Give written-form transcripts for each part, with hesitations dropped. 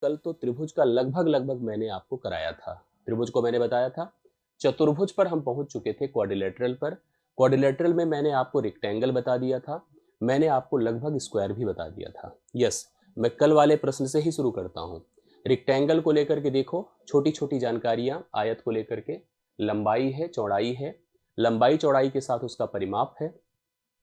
कल तो त्रिभुज का लगभग लगभग मैंने आपको कराया था। त्रिभुज को मैंने बताया था। चतुर्भुज पर हम पहुंच चुके थे, क्वाड्रिलेटरल पर। क्वाड्रिलेटरल में मैंने आपको रेक्टेंगल बता दिया था, मैंने आपको लगभग स्क्वायर भी बता दिया था। यस, मैं कल वाले प्रश्न से ही शुरू करता हूँ। रेक्टेंगल को लेकर के देखो, छोटी छोटी जानकारियां आयत को लेकर के। लंबाई है, चौड़ाई है, लंबाई चौड़ाई के साथ उसका परिमाप है,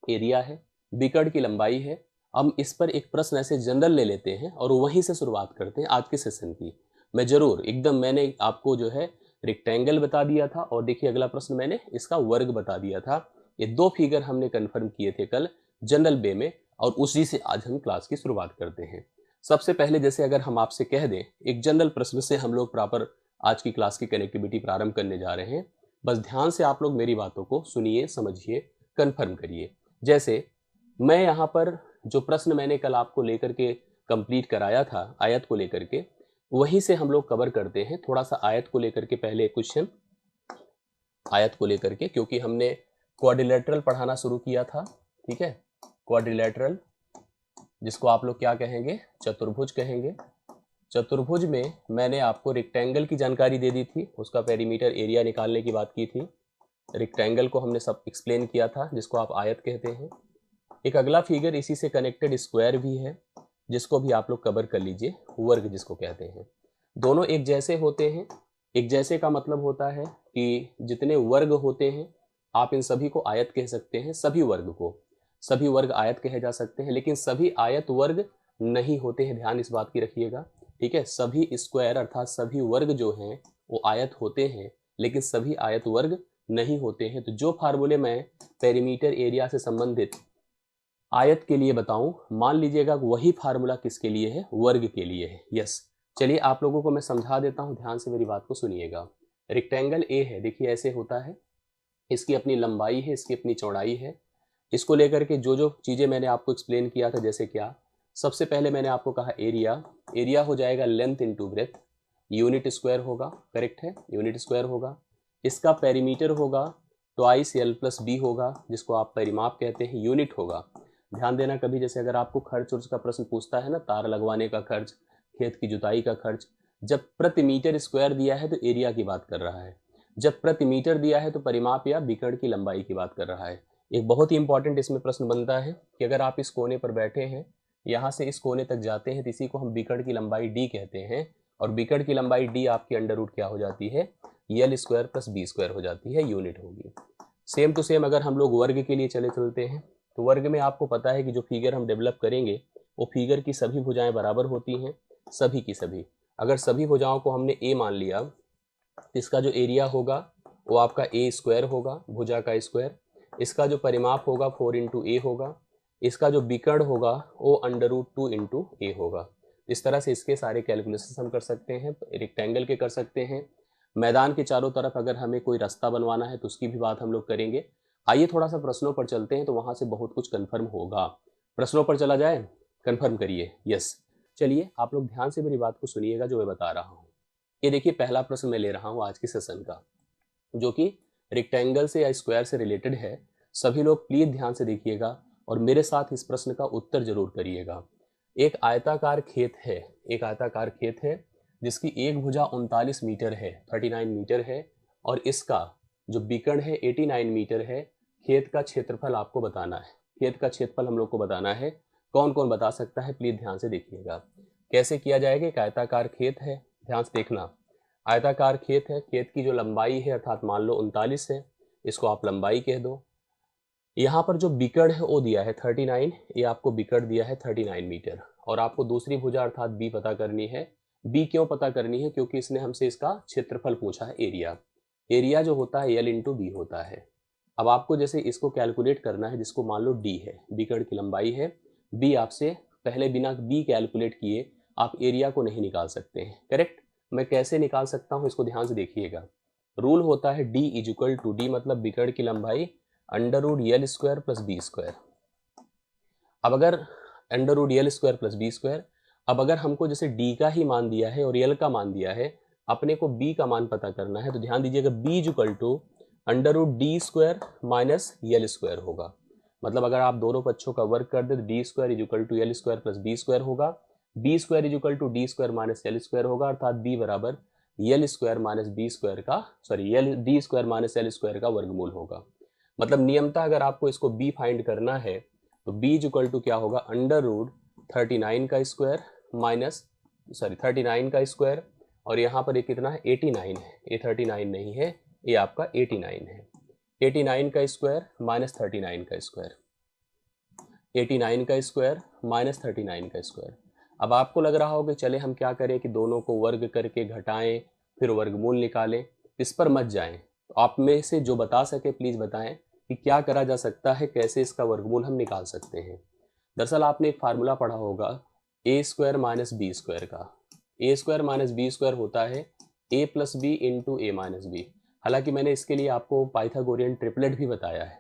एरिया है, विकर्ण की लंबाई है। हम इस पर एक प्रश्न ऐसे जनरल ले लेते हैं और वहीं से शुरुआत करते हैं आज के सेशन की। मैं जरूर एकदम, मैंने आपको जो है रेक्टेंगल बता दिया था और देखिए अगला प्रश्न मैंने इसका वर्ग बता दिया था। ये दो फिगर हमने कंफर्म किए थे कल जनरल वे में, और उसी से आज हम क्लास की शुरुआत करते हैं। सबसे पहले जैसे अगर हम आपसे कह दें, एक जनरल प्रश्न से हम लोग प्रॉपर आज की क्लास की कनेक्टिविटी प्रारंभ करने जा रहे हैं। बस ध्यान से आप लोग मेरी बातों को सुनिए, समझिए, कंफर्म करिए। जैसे मैं यहाँ पर जो प्रश्न मैंने कल आपको लेकर के कंप्लीट कराया था आयत को लेकर के, वहीं से हम लोग कवर करते हैं थोड़ा सा आयत को लेकर के। पहले क्वेश्चन आयत को लेकर के, क्योंकि हमने क्वाड्रिलेटरल पढ़ाना शुरू किया था। ठीक है, क्वाड्रिलेटरल जिसको आप लोग क्या कहेंगे, चतुर्भुज कहेंगे। चतुर्भुज में मैंने आपको रेक्टेंगल की जानकारी दे दी थी, उसका पेरीमीटर एरिया निकालने की बात की थी। रेक्टेंगल को हमने सब एक्सप्लेन किया था, जिसको आप आयत कहते हैं। एक अगला फिगर इसी से कनेक्टेड स्क्वायर भी है, जिसको भी आप लोग कवर कर लीजिए, वर्ग जिसको कहते हैं। दोनों एक जैसे होते हैं। एक जैसे का मतलब होता है कि जितने वर्ग होते हैं आप इन सभी को आयत कह सकते हैं, सभी वर्ग को। सभी वर्ग आयत कहे जा सकते हैं, लेकिन सभी आयत वर्ग नहीं होते हैं, ध्यान इस बात की रखिएगा। ठीक है, सभी स्क्वायर अर्थात सभी वर्ग जो हैं वो आयत होते हैं, लेकिन सभी आयत वर्ग नहीं होते हैं। तो जो फार्मूले मैं पेरीमीटर एरिया से संबंधित आयत के लिए बताऊं, मान लीजिएगा वही फार्मूला किसके लिए है, वर्ग के लिए है। यस, चलिए आप लोगों को मैं समझा देता हूं, ध्यान से मेरी बात को सुनिएगा। रेक्टेंगल ए है, देखिए ऐसे होता है। इसकी अपनी लंबाई है, इसकी अपनी चौड़ाई है। इसको लेकर के जो जो चीजें मैंने आपको एक्सप्लेन किया था, जैसे क्या, सबसे पहले मैंने आपको कहा एरिया। एरिया हो जाएगा length into breadth, unit square होगा। करेक्ट है, यूनिट स्क्वायर होगा। इसका पेरीमीटर होगा ट्वाइस एल प्लस बी होगा, जिसको आप परिमाप कहते हैं, यूनिट होगा। ध्यान देना, कभी जैसे अगर आपको खर्च उर्च का प्रश्न पूछता है ना, तार लगवाने का खर्च, खेत की जुताई का खर्च, जब प्रति मीटर स्क्वायर दिया है तो एरिया की बात कर रहा है, जब प्रति मीटर दिया है तो परिमाप या विकर्ण की लंबाई की बात कर रहा है। एक बहुत ही इंपॉर्टेंट इसमें प्रश्न बनता है कि अगर आप इस कोने पर बैठे हैं, यहाँ से इस कोने तक जाते हैं, तो इसी को हम विकर्ण की लंबाई डी कहते हैं। और विकर्ण की लंबाई डी आपकी अंडर रूट क्या हो जाती है, L square plus B square हो जाती है, यूनिट होगी। सेम टू सेम अगर हम लोग वर्ग के लिए चलते हैं, तो वर्ग में आपको पता है कि जो फिगर हम डेवलप करेंगे वो फिगर की सभी भुजाएं बराबर होती हैं, सभी की सभी। अगर सभी भुजाओं को हमने ए मान लिया, तो इसका जो एरिया होगा वो आपका ए स्क्वायर होगा, भुजा का स्क्वायर। इसका जो परिमाप होगा 4 इंटू ए होगा। इसका जो विकर्ण होगा वो अंडर रूट 2 इंटू ए होगा। इस तरह से इसके सारे कैलकुलेशन हम कर सकते हैं, रेक्टेंगल के कर सकते हैं। मैदान के चारों तरफ अगर हमें कोई रास्ता बनवाना है तो उसकी भी बात हम लोग करेंगे। आइए थोड़ा सा प्रश्नों पर चलते हैं, तो वहां से बहुत कुछ कंफर्म होगा। प्रश्नों पर चला जाए, कंफर्म करिए। यस, चलिए आप लोग ध्यान से मेरी बात को सुनिएगा जो मैं बता रहा हूँ। ये देखिए पहला प्रश्न मैं ले रहा हूँ आज के सेशन का, जो कि रेक्टेंगल से या स्क्वायर से रिलेटेड है। सभी लोग प्लीज ध्यान से देखिएगा और मेरे साथ इस प्रश्न का उत्तर जरूर करिएगा। एक आयताकार खेत है, एक आयताकार खेत है जिसकी एक भुजा 39 मीटर है, 39 मीटर है, और इसका जो विकर्ण है 89 मीटर है। खेत का क्षेत्रफल आपको बताना है, खेत का क्षेत्रफल हम लोग को बताना है। कौन कौन बता सकता है, प्लीज ध्यान से देखिएगा। कैसे किया जाएगा, एक आयताकार खेत है, ध्यान से देखना। आयताकार खेत है, खेत की जो लंबाई है अर्थात मान लो 39 है, इसको आप लंबाई कह दो। यहाँ पर जो विकर्ण है वो दिया है 39, ये आपको विकर्ण दिया है 39 मीटर, और आपको दूसरी भुजा अर्थात बी पता करनी है। बी क्यों पता करनी है, क्योंकि इसने हमसे इसका क्षेत्रफल पूछा है, एरिया। एरिया जो होता है एल इंटू बी होता है। अब आपको जैसे इसको कैलकुलेट करना है, जिसको मान लो डी है, विकर्ण की लंबाई है। बी आपसे पहले बिना बी कैलकुलेट किए आप एरिया को नहीं निकाल सकते हैं। करेक्ट, मैं कैसे निकाल सकता हूँ इसको ध्यान से देखिएगा। रूल होता है D is equal to D मतलब विकर्ण की लंबाई under root L square plus B square. अब अगर under root L square plus B square, अब अगर हमको जैसे डी का ही मान दिया है और एल का मान दिया है, अपने को बी का मान पता करना है, तो ध्यान दीजिएगा B is equal to under root D square minus L square होगा। मतलब अगर आप दोनों पक्षों का वर्क कर दे तो D square is equal to L square plus B square होगा। B square is equal to D square minus L square होगा, अर्थात बी बराबर L square minus B square का L D square minus L square का वर्गमूल होगा। मतलब नियमतः अगर आपको इसको बी फाइंड करना है तो बी इज इक्वल टू क्या होगा, अंडर रूट 39 का स्क्वायर माइनस 39 का स्क्वायर, और यहाँ पर ये कितना है 89 है, ये 39 नहीं है, ये आपका 89 है। 89 का स्क्वायर माइनस 39 का स्क्वायर, 89 का स्क्वायर माइनस 39 का स्क्वायर। अब आपको लग रहा हो कि चले हम क्या करें कि दोनों को वर्ग करके घटाएं फिर वर्गमूल निकालें, इस पर मत जाएं। तो आप में से जो बता सके प्लीज़ बताएं कि क्या करा जा सकता है, कैसे इसका वर्गमूल हम निकाल सकते हैं। दरअसल आपने एक फार्मूला पढ़ा होगा ए स्क्वायर माइनस बी स्क्वायर का। ए स्क्वायर माइनस बी स्क्वायर होता है ए प्लस बी इंटू ए माइनस बी। हालांकि मैंने इसके लिए आपको पाइथागोरियन ट्रिपलेट भी बताया है,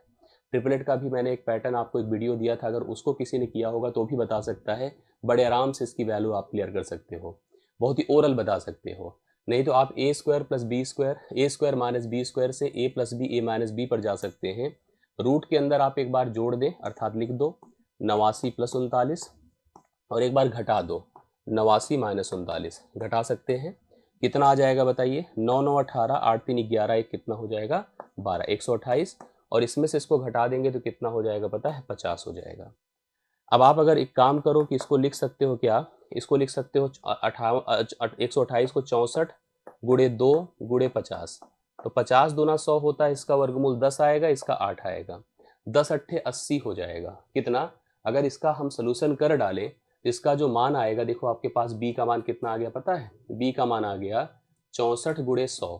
ट्रिपलेट का भी मैंने एक पैटर्न आपको एक वीडियो दिया था, अगर उसको किसी ने किया होगा तो भी बता सकता है, बड़े आराम से इसकी वैल्यू आप क्लियर कर सकते हो, बहुत ही ओरल बता सकते हो। नहीं तो आप ए स्क्वायर प्लस बी स्क्वायर, ए स्क्वायर माइनस बी स्क्वायर से ए प्लस बी ए माइनस बी पर जा सकते हैं। रूट के अंदर आप एक बार जोड़ दें, अर्थात लिख दो 89 प्लस 39, और एक बार घटा दो 89 माइनस 39, घटा सकते हैं, कितना आ जाएगा बताइए, 9 9 18, 8 3 11, एक कितना हो जाएगा 12, 128, और इसमें से इसको घटा देंगे तो कितना हो जाएगा पता है, 50 हो जाएगा। अब आप अगर एक काम करो कि इसको लिख सकते हो क्या, इसको लिख सकते हो 128 को 64 गुणे 2 गुणे 50, तो 50 दूना 100 होता है, इसका वर्गमूल 10 आएगा, इसका 8 आएगा, 10 अट्ठे 80 हो जाएगा। कितना, अगर इसका हम सोल्यूशन कर डालें, इसका जो मान आएगा, देखो आपके पास b का मान कितना आ गया पता है, b का मान आ गया 64 गुणे 100,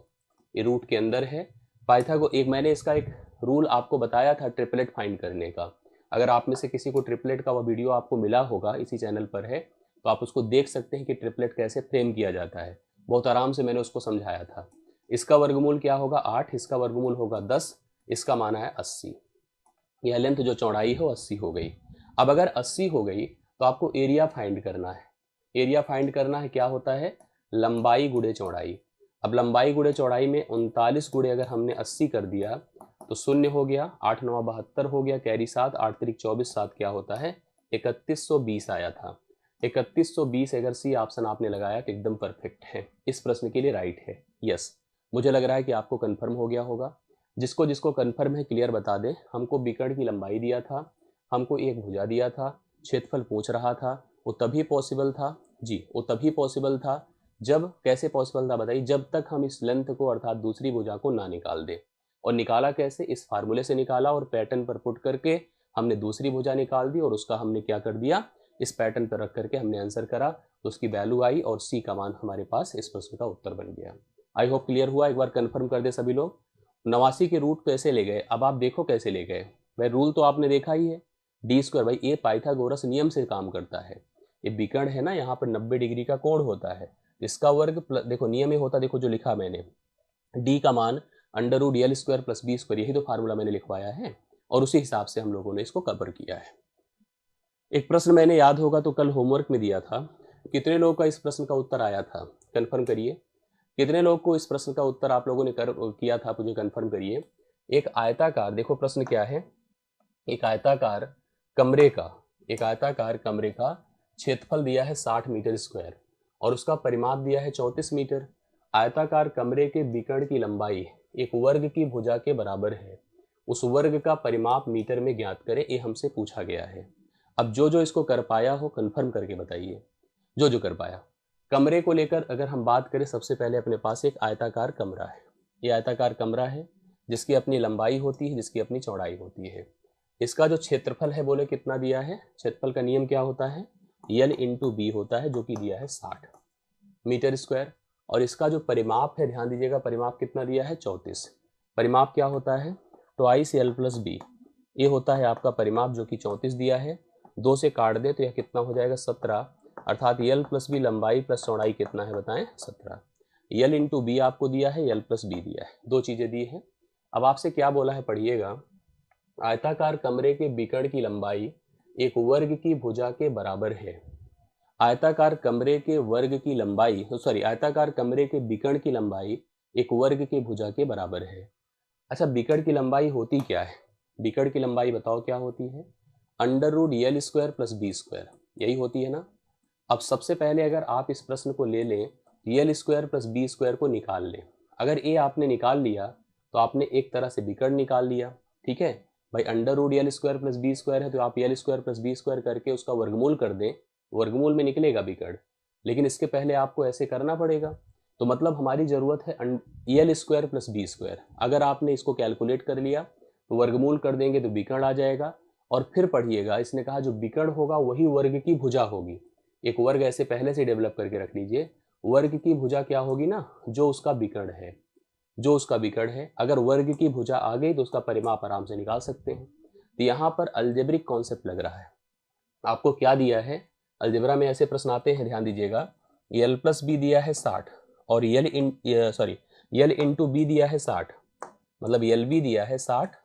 ये रूट के अंदर है। एक मैंने इसका एक रूल आपको बताया था ट्रिपलेट फाइंड करने का, अगर आप में से किसी को ट्रिपलेट का वह वीडियो आपको मिला होगा, इसी चैनल पर है, तो आप उसको देख सकते हैं कि ट्रिपलेट कैसे फ्रेम किया जाता है, बहुत आराम से मैंने उसको समझाया था। इसका वर्गमूल क्या होगा 8, इसका वर्गमूल होगा 10, इसका मान है 80, यह लेंथ जो चौड़ाई हो 80 हो गई। अब अगर 80 हो गई तो आपको एरिया फाइंड करना है, एरिया फाइंड करना है, क्या होता है, लंबाई गुणे चौड़ाई। अब लंबाई गुणे चौड़ाई में 39 गुणे अगर हमने 80 कर दिया तो 0 हो गया, 8 9 72 हो गया, कैरी 7, 8 3 24, 7 क्या होता है 3120 आया था। 3120 अगर सी ऑप्शन आपने लगाया तो एकदम परफेक्ट है, इस प्रश्न के लिए राइट है। यस, मुझे लग रहा है कि आपको कन्फर्म हो गया होगा। जिसको जिसको कन्फर्म है क्लियर बता दें। हमको बीकर्ण की लंबाई दिया था, हमको एक भुजा दिया था, क्षेत्रफल पूछ रहा था, वो तभी पॉसिबल था जी, वो तभी पॉसिबल था जब, कैसे पॉसिबल था बताइए, जब तक हम इस लेंथ को अर्थात दूसरी भुजा को ना निकाल दें। और निकाला कैसे, इस फार्मूले से निकाला, और पैटर्न पर पुट करके हमने दूसरी भुजा निकाल दी, और उसका हमने क्या कर दिया, इस पैटर्न पर रख करके हमने आंसर करा, तो उसकी वैल्यू आई और सी का मान हमारे पास इस प्रश्न का उत्तर बन गया। आई होप क्लियर हुआ, एक बार कंफर्म कर दे सभी लोग। 89 के रूट कैसे ले गए, अब आप देखो कैसे ले गए, भाई रूल तो आपने देखा ही है, डी स्क्वायर, भाई ये पाइथागोरस नियम से काम करता है। ये विकर्ण है ना, यहाँ पर 90 डिग्री का कोण होता है, इसका वर्ग देखो नियम ये होता है, देखो जो लिखा मैंने, डी का मान under root L square plus B square, यही तो फार्मूला मैंने लिखवाया है, और उसी हिसाब से हम लोगों ने इसको कवर किया है। एक प्रश्न मैंने याद होगा तो कल होमवर्क में दिया था, कितने लोगों का इस प्रश्न का उत्तर आया था, कन्फर्म करिए, कितने लोग को इस प्रश्न का उत्तर आप लोगों ने किया था, मुझे कन्फर्म करिए। एक आयताकार, देखो प्रश्न क्या है, एक आयताकार कमरे का क्षेत्रफल दिया है 60 मीटर स्क्वायर और उसका परिमाप दिया है 34 मीटर। आयताकार कमरे के विकर्ण की लंबाई एक वर्ग की भुजा के बराबर है, उस वर्ग का परिमाप मीटर में ज्ञात करें, ये हमसे पूछा गया है। अब जो जो इसको कर पाया हो कन्फर्म करके बताइए, जो जो कर पाया। कमरे को लेकर अगर हम बात करें, सबसे पहले अपने पास एक आयताकार कमरा है, ये आयताकार कमरा है जिसकी अपनी लंबाई होती है, जिसकी अपनी चौड़ाई होती है। इसका जो क्षेत्रफल है बोले कितना दिया है, क्षेत्रफल का नियम क्या होता है, L इंटू बी होता है, जो कि दिया है 60 मीटर स्क्वायर। और इसका जो परिमाप है, ध्यान दीजिएगा, परिमाप कितना दिया है 34। परिमाप क्या होता है, ट्वाइस L प्लस बी, ये होता है आपका परिमाप जो कि 34 दिया है। 2 से काट दे तो यह कितना हो जाएगा 17, अर्थात L प्लस बी लंबाई प्लस चौड़ाई कितना है बताएं 17। L इंटू बी आपको दिया है, L प्लस बी दिया है, दो चीज़ें दी हैं। अब आपसे क्या बोला है पढ़िएगा, आयताकार कमरे के विकर्ण की लंबाई एक वर्ग की भुजा के बराबर है। आयताकार कमरे के वर्ग की लंबाई आयताकार कमरे के विकर्ण की लंबाई एक वर्ग की भुजा के बराबर है। अच्छा, विकर्ण की लंबाई होती क्या है, विकर्ण की लंबाई बताओ क्या होती है, under root L square plus B square, यही होती है ना। अब सबसे पहले अगर आप इस प्रश्न को ले लें, L square plus B square को निकाल लें। अगर ए आपने निकाल लिया तो आपने एक तरह से विकर्ण निकाल लिया, ठीक है भाई। Under root L square plus B square है तो आप L square plus B square करके उसका वर्गमूल कर दें, वर्गमूल में निकलेगा विकर्ण, लेकिन इसके पहले आपको ऐसे करना पड़ेगा। तो मतलब हमारी ज़रूरत है L square plus B square. अगर आपने इसको कैलकुलेट कर लिया तो वर्गमूल कर देंगे तो विकर्ण आ जाएगा। और फिर पढ़िएगा, इसने कहा जो विकर्ण होगा वही वर्ग की भुजा होगी। एक वर्ग ऐसे पहले से डेवलप करके रख लीजिए, वर्ग की भुजा क्या होगी ना, जो उसका विकर्ण है, जो उसका विकर्ण है। अगर वर्ग की भुजा आ गई तो उसका परिमाप आराम से निकाल सकते हैं। तो यहाँ पर अलजेब्रिक कॉन्सेप्ट लग रहा है। आपको क्या दिया है, अलजेब्रा में ऐसे प्रश्न आते हैं, ध्यान दीजिएगा। यल प्लस बी दिया है 60 और यल इंटू बी दिया है 60, मतलब यल बी दिया है 60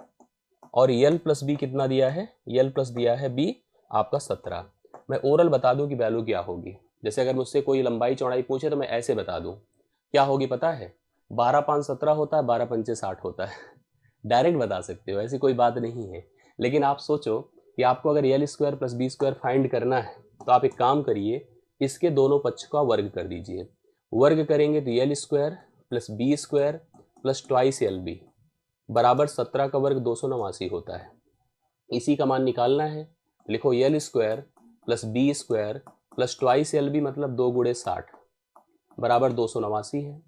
और यल प्लस बी कितना दिया है, यल प्लस दिया है बी आपका 17। मैं ओरल बता दूं कि वैल्यू क्या होगी। जैसे अगर मुझसे कोई लंबाई चौड़ाई पूछे तो मैं ऐसे बता दूं, क्या होगी पता है, 12 5 17 होता है, 12 पंचे 60 होता है। डायरेक्ट बता सकते हो, ऐसी कोई बात नहीं है। लेकिन आप सोचो कि आपको अगर L square plus B square find करना है तो आप एक काम करिए, इसके दोनों पक्ष का वर्ग कर दीजिए। वर्ग करेंगे तो L square plus B square plus twice L B बराबर 17 का वर्ग 289 होता है। इसी का मान निकालना है, लिखो L square plus B square plus twice L B मतलब 2 गुणे 60 बराबर 289 है।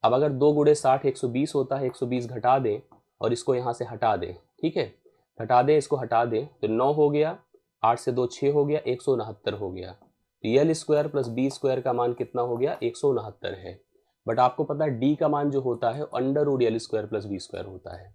अब अगर 2 गुणे 60 120 होता है, 120 घटा दें और इसको यहाँ से हटा दें, ठीक है, हटा दें, इसको हटा दें तो 9 हो गया, 8 से 2 6 हो गया, 169 हो गया। तो L square plus B square का मान कितना हो गया, 169 है। बट आपको पता है डी का मान जो होता है under root L square plus B square होता है।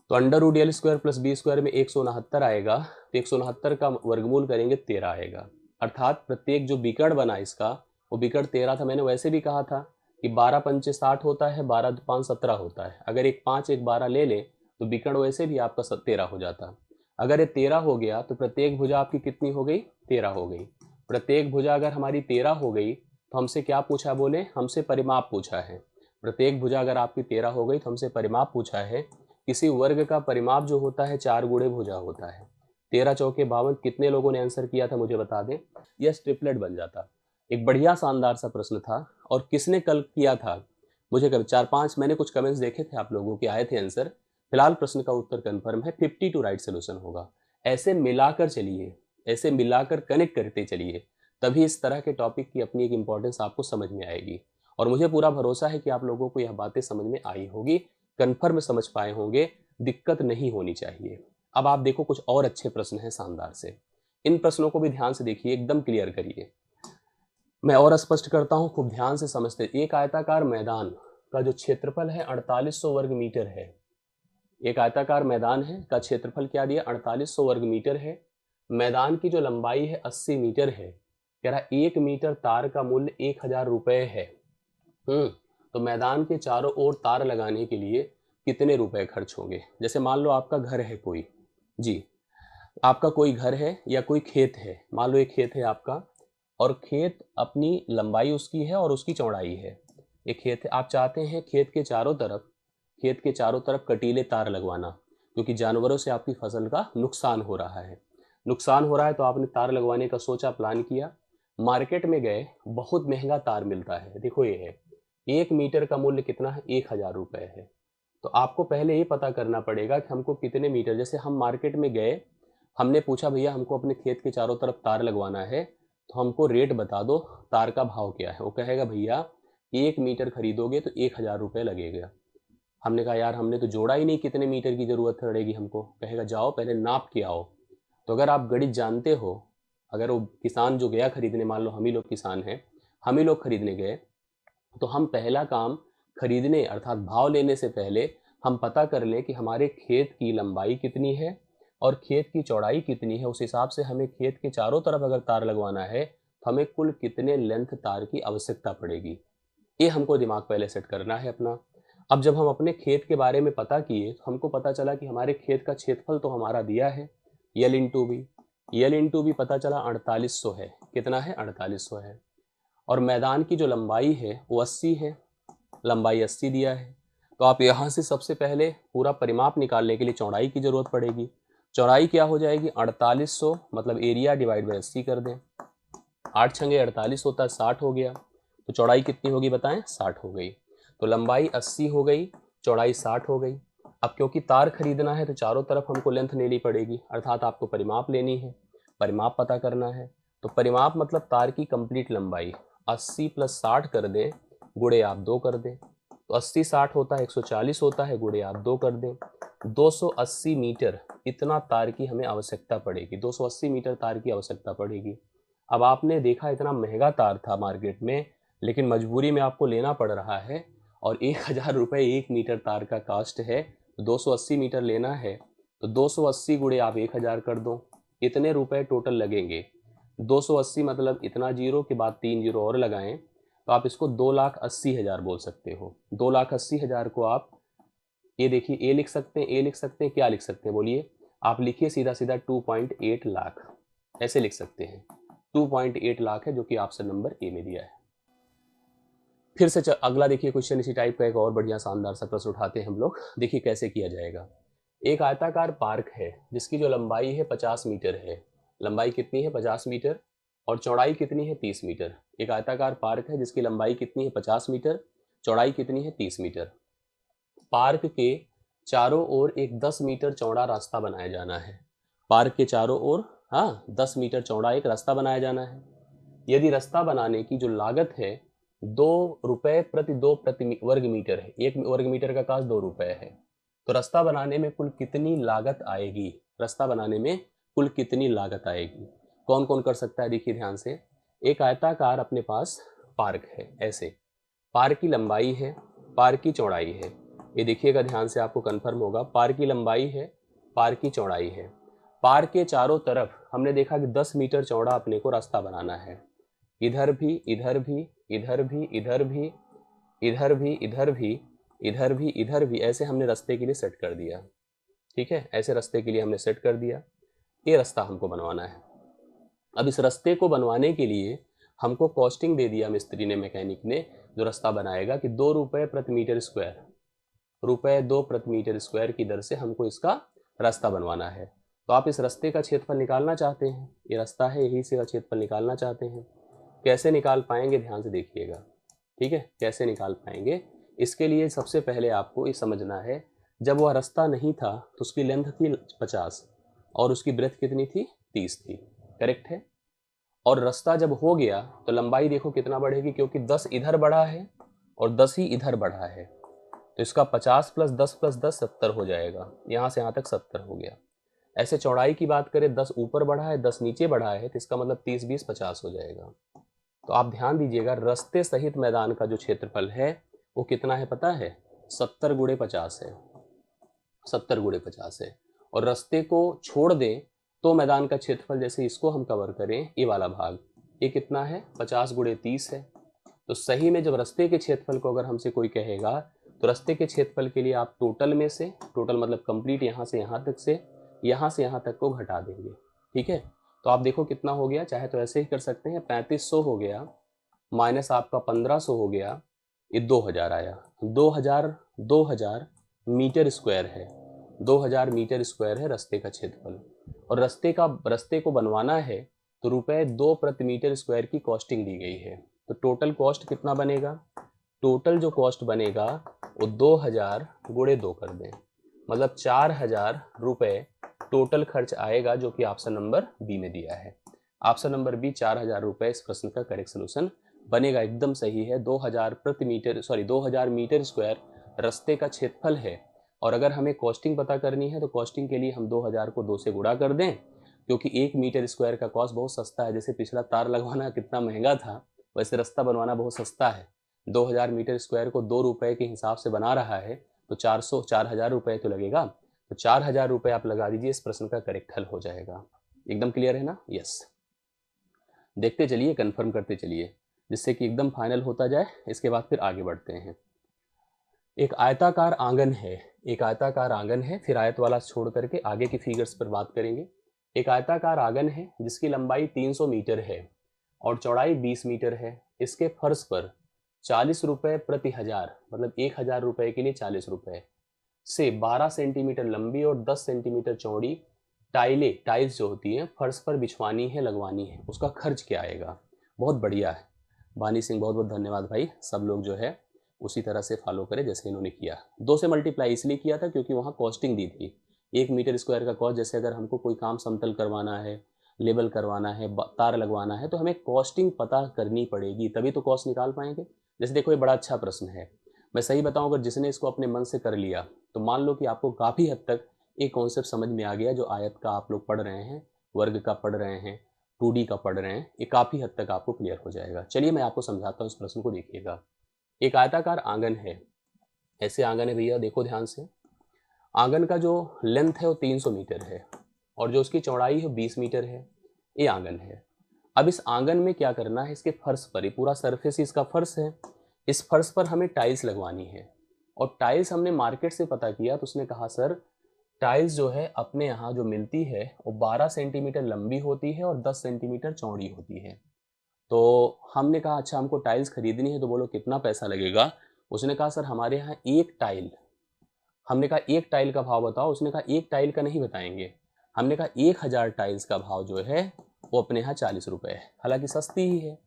तो under root L square plus B square में 169 आएगा, तो 169 का वर्गमूल करेंगे 13 आएगा। अर्थात प्रत्येक जो विकर्ण बना इसका वो विकर्ण 13 था। मैंने वैसे भी कहा था कि 12 पंचे 60 होता है, 12 5 17 होता है। अगर एक 5 एक 12 ले लें तो विकर्ण वैसे भी आपका 13 हो जाता। अगर ये 13 हो गया तो प्रत्येक भुजा आपकी कितनी हो गई, 13 हो गई। प्रत्येक भुजा अगर हमारी 13 हो गई तो हमसे क्या पूछा, बोले हमसे परिमाप पूछा है। प्रत्येक भुजा अगर आपकी 13 हो गई तो हमसे परिमाप पूछा है। किसी वर्ग का परिमाप जो होता है 4 गुणे भुजा होता है। 13 चौके 52, कितने लोगों ने आंसर किया था मुझे बता दें, यह ट्रिपलेट बन जाता। एक बढ़िया शानदार सा प्रश्न था। और किसने कल किया था, मुझे कभी 4-5 मैंने कुछ कमेंट्स देखे थे आप लोगों के, आए थे आंसर। फिलहाल प्रश्न का उत्तर कंफर्म है, 52 राइट सोल्यूशन होगा। ऐसे मिलाकर चलिए, ऐसे मिलाकर कनेक्ट करते चलिए, तभी इस तरह के टॉपिक की अपनी एक इंपॉर्टेंस आपको समझ में आएगी। और मुझे पूरा भरोसा है कि आप लोगों को यह बातें समझ में आई होगी, कन्फर्म समझ पाए होंगे, दिक्कत नहीं होनी चाहिए। अब आप देखो कुछ और अच्छे प्रश्न हैं शानदार से, इन प्रश्नों को भी ध्यान से देखिए, एकदम क्लियर करिए। मैं और स्पष्ट करता हूं, खूब ध्यान से समझते। एक आयताकार मैदान का जो क्षेत्रफल है 4800 वर्ग मीटर है। एक आयताकार मैदान है का क्षेत्रफल क्या दिया, 4800 वर्ग मीटर है। मैदान की जो लंबाई है 80 मीटर है। कह रहा 1 मीटर तार का मूल्य 1000 रुपए है। तो मैदान के चारों ओर तार लगाने के लिए कितने रुपए खर्च होंगे। जैसे मान लो आपका घर है कोई, जी आपका कोई घर है या कोई खेत है, मान लो एक खेत है आपका, और खेत अपनी लंबाई उसकी है और उसकी चौड़ाई है। एक खेत है, आप चाहते हैं खेत के चारों तरफ कटीले तार लगवाना, क्योंकि जानवरों से आपकी फसल का नुकसान हो रहा है। तो आपने तार लगवाने का सोचा, प्लान किया, मार्केट में गए, बहुत महंगा तार मिलता है। देखो ये है, 1 मीटर का मूल्य कितना है, 1000 रुपए है। तो आपको पहले ये पता करना पड़ेगा कि हमको कितने मीटर, जैसे हम मार्केट में गए, हमने पूछा भैया हमको अपने खेत के चारों तरफ तार लगवाना है, तो हमको रेट बता दो, तार का भाव क्या है। वो कहेगा भैया 1 मीटर खरीदोगे तो 1000 रुपये लगेगा। हमने कहा यार हमने तो जोड़ा ही नहीं कितने मीटर की ज़रूरत पड़ेगी हमको। कहेगा जाओ पहले नाप के आओ। तो अगर आप गणित जानते हो, अगर वो किसान जो गया खरीदने, मान लो हम ही लोग किसान हैं, हम ही लोग खरीदने गए, तो हम पहला काम खरीदने अर्थात भाव लेने से पहले हम पता कर लें कि हमारे खेत की लंबाई कितनी है और खेत की चौड़ाई कितनी है। उस हिसाब से हमें खेत के चारों तरफ अगर तार लगवाना है तो हमें कुल कितने लेंथ तार की आवश्यकता पड़ेगी, ये हमको दिमाग पहले सेट करना है अपना। अब जब हम अपने खेत के बारे में पता किए तो हमको पता चला कि हमारे खेत का क्षेत्रफल तो हमारा दिया है यल इंटू बी पता चला 4800 है। कितना है, 4800 है। और मैदान की जो लंबाई है वो 80 है, लंबाई 80 दिया है। तो आप यहाँ से सबसे पहले पूरा परिमाप निकालने के लिए चौड़ाई की जरूरत पड़ेगी। चौड़ाई क्या हो जाएगी, 4800 मतलब एरिया डिवाइड बाई 80 कर दें। 8 छंगे 48 होता है, 60 हो गया। तो चौड़ाई कितनी होगी बताएं, 60 हो गई। तो लंबाई 80 हो गई, चौड़ाई 60 हो गई। अब क्योंकि तार खरीदना है तो चारों तरफ हमको लेंथ लेनी पड़ेगी, अर्थात आपको परिमाप लेनी है, परिमाप पता करना है। तो परिमाप मतलब तार की कंप्लीट लंबाई 80 + 60 कर दें, गुणे आप 2 कर दें। तो 80 60 होता है 140 होता है, गुणे आप 2 कर दें। 280 मीटर इतना तार की हमें आवश्यकता पड़ेगी, 280 मीटर तार की आवश्यकता पड़ेगी। अब आपने देखा इतना महंगा तार था मार्केट में, लेकिन मजबूरी में आपको लेना पड़ रहा है, और 1000 रुपये 1 मीटर तार का कास्ट है। तो 280 मीटर लेना है, तो 280 गुणे आप 1000 कर दो, इतने रुपए टोटल लगेंगे। 280 मतलब इतना जीरो के बाद 3 जीरो और लगाएं, तो आप इसको 2,80,000 बोल सकते हो। 2,80,000 को आप ये देखिए ए लिख सकते हैं, ए लिख सकते हैं, क्या लिख सकते हैं बोलिए, आप लिखिए सीधा सीधा 2.8 लाख, ऐसे लिख सकते हैं। 2.8 लाख है जो कि ऑप्शन नंबर ए में दिया है। फिर से अगला देखिए क्वेश्चन इसी टाइप का एक और बढ़िया शानदार सा प्रश्न उठाते हैं हम लोग। देखिए कैसे किया जाएगा। एक आयताकार पार्क है जिसकी जो लंबाई है 50 मीटर है। लंबाई कितनी है 50 मीटर, और चौड़ाई कितनी है 30 मीटर। एक आयताकार पार्क है जिसकी लंबाई कितनी है 50 मीटर, चौड़ाई कितनी है 30 मीटर। पार्क के चारों ओर एक 10 मीटर चौड़ा रास्ता बनाया जाना है। पार्क के चारों ओर 10 मीटर चौड़ा एक रास्ता बनाया जाना है। यदि रास्ता बनाने की जो लागत है 2 रुपये प्रति 2 प्रति वर्ग मीटर है, 1 वर्ग मीटर का कास्ट 2 रुपये है, तो रास्ता बनाने में कुल कितनी लागत आएगी, रास्ता बनाने में कुल कितनी लागत आएगी। कौन कौन कर सकता है, देखिए ध्यान से। एक आयताकार अपने पास पार्क है, ऐसे पार्क की लंबाई है, पार्क की चौड़ाई है, ये देखिएगा ध्यान से आपको कंफर्म होगा। पार्क की लंबाई है, पार्क की चौड़ाई है। पार्क के चारों तरफ हमने देखा कि 10 मीटर चौड़ा अपने को रास्ता बनाना है। इधर भी, इधर भी, इधर भी, इधर भी, इधर भी, इधर भी, इधर भी, इधर भी, ऐसे हमने रास्ते के लिए सेट कर दिया। ठीक है, ऐसे रास्ते के लिए हमने सेट कर दिया। ये रास्ता हमको बनवाना है। अब इस रास्ते को बनवाने के लिए हमको कॉस्टिंग दे दिया मिस्त्री ने, मैकेनिक ने, जो रास्ता बनाएगा, कि 2 रुपये प्रति मीटर स्क्वायर, रुपये 2 प्रति मीटर स्क्वायर की दर से हमको इसका रास्ता बनवाना है। तो आप इस रास्ते का क्षेत्रफल निकालना चाहते हैं, ये रास्ता है, यही से का क्षेत्रफल निकालना चाहते हैं। कैसे निकाल पाएंगे, ध्यान से देखिएगा। ठीक है, कैसे निकाल पाएंगे, इसके लिए सबसे पहले आपको ये समझना है, जब वह रास्ता नहीं था तो उसकी लेंथ थी 50 और उसकी ब्रेथ कितनी थी, 30 थी। करेक्ट है। और रास्ता जब हो गया तो लंबाई देखो कितना बढ़ेगी, क्योंकि 10 इधर बढ़ा है और 10 ही इधर बढ़ा है, तो इसका 50 + 10 + 10 70 हो जाएगा। यहाँ से यहाँ तक 70 हो गया। ऐसे चौड़ाई की बात करें, 10 ऊपर बढ़ा है 10 नीचे बढ़ा है, तो इसका मतलब 30 20 50 हो जाएगा। तो आप ध्यान दीजिएगा, रास्ते सहित मैदान का जो क्षेत्रफल है वो कितना है पता है, 70 × 50 है, 70 × 50 है। और रास्ते को छोड़ दें तो मैदान का क्षेत्रफल, जैसे इसको हम कवर करें, ये वाला भाग, ये कितना है, 50 × 30 है। तो सही में जब रास्ते के क्षेत्रफल को अगर हमसे कोई कहेगा, तो रास्ते के क्षेत्रफल के लिए आप टोटल में से, टोटल मतलब कंप्लीट यहाँ से यहाँ तक से, यहाँ से यहाँ तक को घटा देंगे। ठीक है, तो आप देखो कितना हो गया, चाहे तो ऐसे ही कर सकते हैं, 3500 हो गया माइनस आपका 1500 हो गया, ये 2000 आया। 2000 मीटर स्क्वायर है, 2000 मीटर स्क्वायर है रास्ते का क्षेत्रफल। और रास्ते को बनवाना है तो रुपये 2 प्रति मीटर स्क्वायर की कॉस्टिंग दी गई है। तो टोटल कॉस्ट कितना बनेगा, टोटल जो कॉस्ट बनेगा वो 2000 × 2 कर दें, मतलब 4000 रुपये टोटल खर्च आएगा, जो कि ऑप्शन नंबर बी में दिया है। ऑप्शन नंबर बी 4000 रुपये इस प्रश्न का करेक्ट सोल्यूशन बनेगा, एकदम सही है। 2000 मीटर स्क्वायर रास्ते का क्षेत्रफल है। और अगर हमें कॉस्टिंग पता करनी है तो कॉस्टिंग के लिए हम 2000 को 2 से गुणा कर दें, क्योंकि 1 मीटर स्क्वायर का कॉस्ट बहुत सस्ता है। जैसे पिछला तार लगवाना कितना महंगा था, वैसे रास्ता बनवाना बहुत सस्ता है। 2000 मीटर स्क्वायर को 2 रुपये के हिसाब से बना रहा है, तो 4000 रुपये तो लगेगा। तो 4000 रुपये आप लगा दीजिए, इस प्रश्न का करेक्ट हल हो जाएगा। एकदम क्लियर है ना, यस। देखते चलिए, कंफर्म करते चलिए, जिससे कि एकदम फाइनल होता जाए। इसके बाद फिर आगे बढ़ते हैं। एक आयताकार आंगन है, एक आयताकार आंगन है, फिर आयत वाला छोड़ करके आगे की फिगर्स पर बात करेंगे। एक आयताकार आंगन है जिसकी लंबाई 300 मीटर है और चौड़ाई 20 मीटर है। इसके फर्श पर 40 रुपये प्रति हजार, मतलब 1000 रुपये के लिए 40 रुपये से 12 सेंटीमीटर लंबी और 10 सेंटीमीटर चौड़ी टाइल्स जो होती हैं फर्श पर बिछवानी है, लगवानी है। उसका खर्च क्या आएगा, बहुत बढ़िया है। बानी सिंह बहुत बहुत धन्यवाद भाई। सब लोग जो है उसी तरह से फॉलो करें जैसे इन्होंने किया। 2 से मल्टीप्लाई इसलिए किया था क्योंकि वहाँ कॉस्टिंग दी थी। 1 मीटर स्क्वायर का कॉस्ट, जैसे अगर हमको कोई काम समतल करवाना है, लेबल करवाना है, तार लगवाना है, तो हमें कॉस्टिंग पता करनी पड़ेगी, तभी तो कॉस्ट निकाल पाएंगे। जैसे देखो ये बड़ा अच्छा प्रश्न है। मैं सही बताऊं, अगर जिसने इसको अपने मन से कर लिया तो मान लो कि आपको काफ़ी हद तक एक कॉन्सेप्ट समझ में आ गया। जो आयत का आप लोग पढ़ रहे हैं, वर्ग का पढ़ रहे हैं, 2D का पढ़ रहे हैं, ये काफ़ी हद तक आपको क्लियर हो जाएगा। चलिए मैं आपको समझाता हूँ इस प्रश्न को। देखिएगा, एक आयताकार आंगन है। ऐसे आंगन है भैया, देखो ध्यान से। आंगन का जो लेंथ है वो 300 मीटर है और जो उसकी चौड़ाई है 20 मीटर है। ये आंगन है। अब इस आंगन में क्या करना है, इसके फर्श पर, ये पूरा सरफेस इसका फर्श है, इस फर्श पर हमें टाइल्स लगवानी है। और टाइल्स हमने मार्केट से पता किया तो उसने कहा सर टाइल्स जो है अपने यहाँ जो मिलती है वो 12 सेंटीमीटर लंबी होती है और 10 सेंटीमीटर चौड़ी होती है। तो हमने कहा अच्छा हमको टाइल्स खरीदनी है, तो बोलो कितना पैसा लगेगा। उसने कहा सर हमारे यहाँ एक टाइल, हमने कहा एक टाइल का भाव बताओ। उसने कहा एक टाइल का नहीं बताएंगे। हमने कहा 1000 टाइल्स का भाव जो है वो अपने यहाँ 40 रुपये है। हालांकि सस्ती ही है,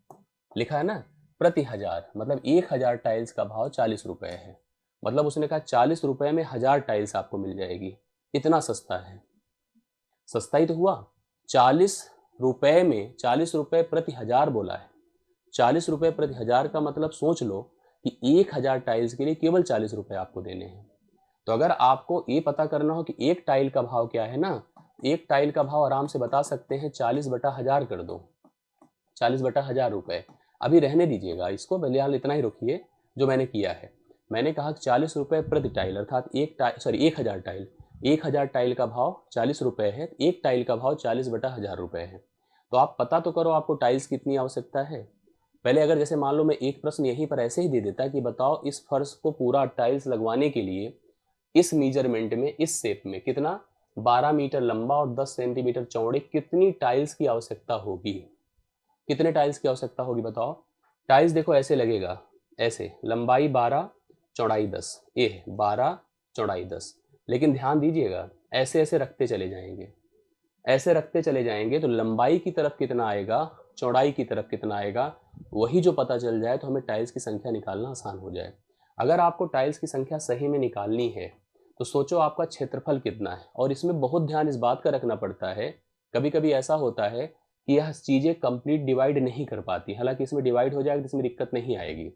लिखा है ना प्रति हजार, मतलब 1000 टाइल्स का भाव 40 रुपये है। मतलब उसने कहा 40 रुपये में 1000 टाइल्स आपको मिल जाएगी। इतना सस्ता है। सस्ता ही तो हुआ। 40 रुपये में 40 रुपये प्रति हजार बोला है। 40 रुपये प्रति हजार का मतलब सोच लो कि 1000 टाइल्स के लिए केवल 40 रुपये आपको देने हैं। तो अगर आपको ये पता करना हो कि एक टाइल का भाव क्या है ना, एक टाइल का भाव आराम से बता सकते हैं, 40/1000 कर दो, 40/1000 रुपये। अभी रहने दीजिएगा इसको, फिलहाल इतना ही रखिए। जो मैंने किया है, मैंने कहा 40 रुपये प्रति टाइल, अर्थात 1000 टाइल, 1000 टाइल का भाव 40 रुपये है, एक टाइल का भाव 40/1000 रुपये है। तो आप पता तो करो आपको टाइल्स कितनी आवश्यकता है। पहले अगर जैसे मान लो मैं एक प्रश्न यहीं पर ऐसे ही दे देता कि बताओ इस फर्श को पूरा टाइल्स लगवाने के लिए इस मेजरमेंट में, इस शेप में कितना, 12 मीटर लंबा और 10 सेंटीमीटर चौड़े, कितनी टाइल्स की आवश्यकता होगी, कितने टाइल्स की आवश्यकता होगी बताओ। टाइल्स देखो ऐसे लगेगा, ऐसे लंबाई 12 चौड़ाई 10, ये है 12 चौड़ाई 10। लेकिन ध्यान दीजिएगा ऐसे ऐसे रखते चले जाएंगे, ऐसे रखते चले जाएंगे तो लंबाई की तरफ कितना आएगा, चौड़ाई की तरफ कितना आएगा, वही जो पता चल जाए तो हमें टाइल्स की संख्या निकालना आसान हो जाए। अगर आपको टाइल्स की संख्या सही में निकालनी है तो सोचो आपका क्षेत्रफल कितना है। और इसमें बहुत ध्यान इस बात का रखना पड़ता है, कभी कभी ऐसा होता है कि यह चीज़ें कंप्लीट डिवाइड नहीं कर पाती। हालांकि इसमें डिवाइड हो जाएगा तो इसमें दिक्कत नहीं आएगी,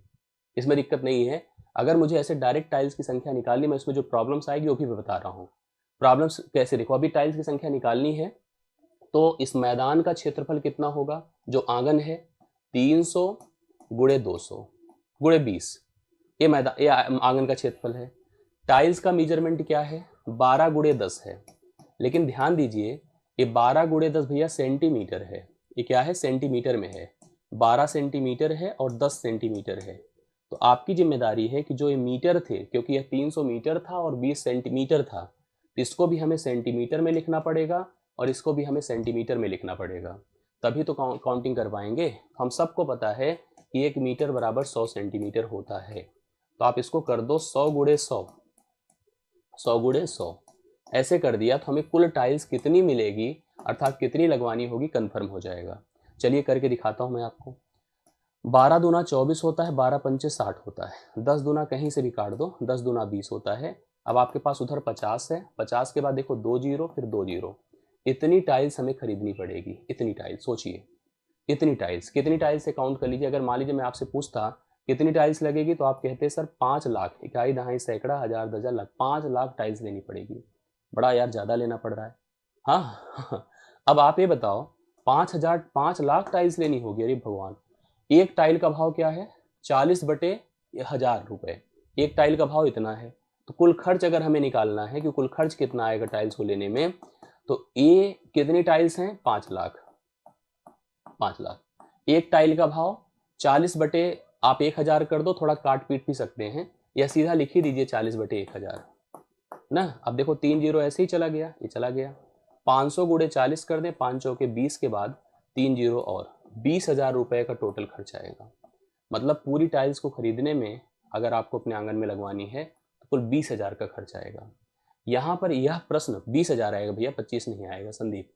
इसमें दिक्कत नहीं है। अगर मुझे ऐसे डायरेक्ट टाइल्स की संख्या निकालनी, मैं इसमें जो प्रॉब्लम्स आएगी वो भी मैं बता रहा हूँ। प्रॉब्लम्स कैसे, देखो अभी टाइल्स की संख्या निकालनी है तो इस मैदान का क्षेत्रफल कितना होगा, जो आंगन है 300 गुणे 200 गुणे 20, ये मैदान, ये आंगन का क्षेत्रफल है। टाइल्स का मेजरमेंट क्या है, 12 गुणे 10 है। लेकिन ध्यान दीजिए ये 12 गुणे 10 भैया सेंटीमीटर है, ये क्या है सेंटीमीटर में है। 12 सेंटीमीटर है और 10 सेंटीमीटर है। तो आपकी जिम्मेदारी है कि जो ये मीटर थे, क्योंकि यह 300 मीटर था और 20 सेंटीमीटर था, तो इसको भी हमें सेंटीमीटर में लिखना पड़ेगा और इसको भी हमें सेंटीमीटर में लिखना पड़ेगा, तभी तो काउंटिंग कर पाएंगे। हम सबको पता है कि 1 मीटर बराबर 100 सेंटीमीटर होता है। तो आप इसको कर दो 100 गुणे 100, 100 गुणे 100, ऐसे कर दिया तो हमें कुल टाइल्स कितनी मिलेगी, अर्थात कितनी लगवानी होगी, कंफर्म हो जाएगा। चलिए करके दिखाता हूं मैं आपको। 12 दूना 24 होता है, 12 पंचे 60 होता है, 10 दूना कहीं से भी काट दो, 10 दूना 20 होता है। अब आपके पास उधर 50 है, 50 के बाद देखो 2 जीरो फिर 2 जीरो। इतनी टाइल्स हमें खरीदनी पड़ेगी, इतनी टाइल्स, सोचिए इतनी टाइल्स, कितनी टाइल्स से काउंट कर लीजिए। अगर मान लीजिए मैं आपसे पूछता कितनी टाइल्स लगेगी तो आप कहते सर 5 लाख, इकाई दहाई सैकड़ा हजार दर्जन लाख, 5 लाख टाइल्स लेनी पड़ेगी। बड़ा यार ज़्यादा लेना पड़ रहा है। हाँ अब आप ये बताओ 5 लाख टाइल्स लेनी होगी, अरे भगवान। एक टाइल का भाव क्या है, 40/1000 रुपये, एक टाइल का भाव इतना है। तो कुल खर्च अगर हमें निकालना है कि कुल खर्च कितना आएगा टाइल्स को लेने में, तो ये कितनी टाइल्स हैं, 5 लाख, 5 लाख। एक टाइल का भाव 40 बटे आप 1000 कर दो, थोड़ा काट पीट भी सकते हैं, या सीधा लिख ही दीजिए 40/1000 ना। अब देखो 3 जीरो ऐसे ही चला गया, ये चला गया। 500 गुणे 40 कर दें, 5 चौके 20 के बाद 3 जीरो और 20,000 रुपये का टोटल खर्च आएगा। मतलब पूरी टाइल्स को खरीदने में अगर आपको अपने आंगन में लगवानी है तो कुल 20,000 का खर्च आएगा। यहाँ पर यह प्रश्न 20,000 आएगा भैया, 25 नहीं आएगा संदीप।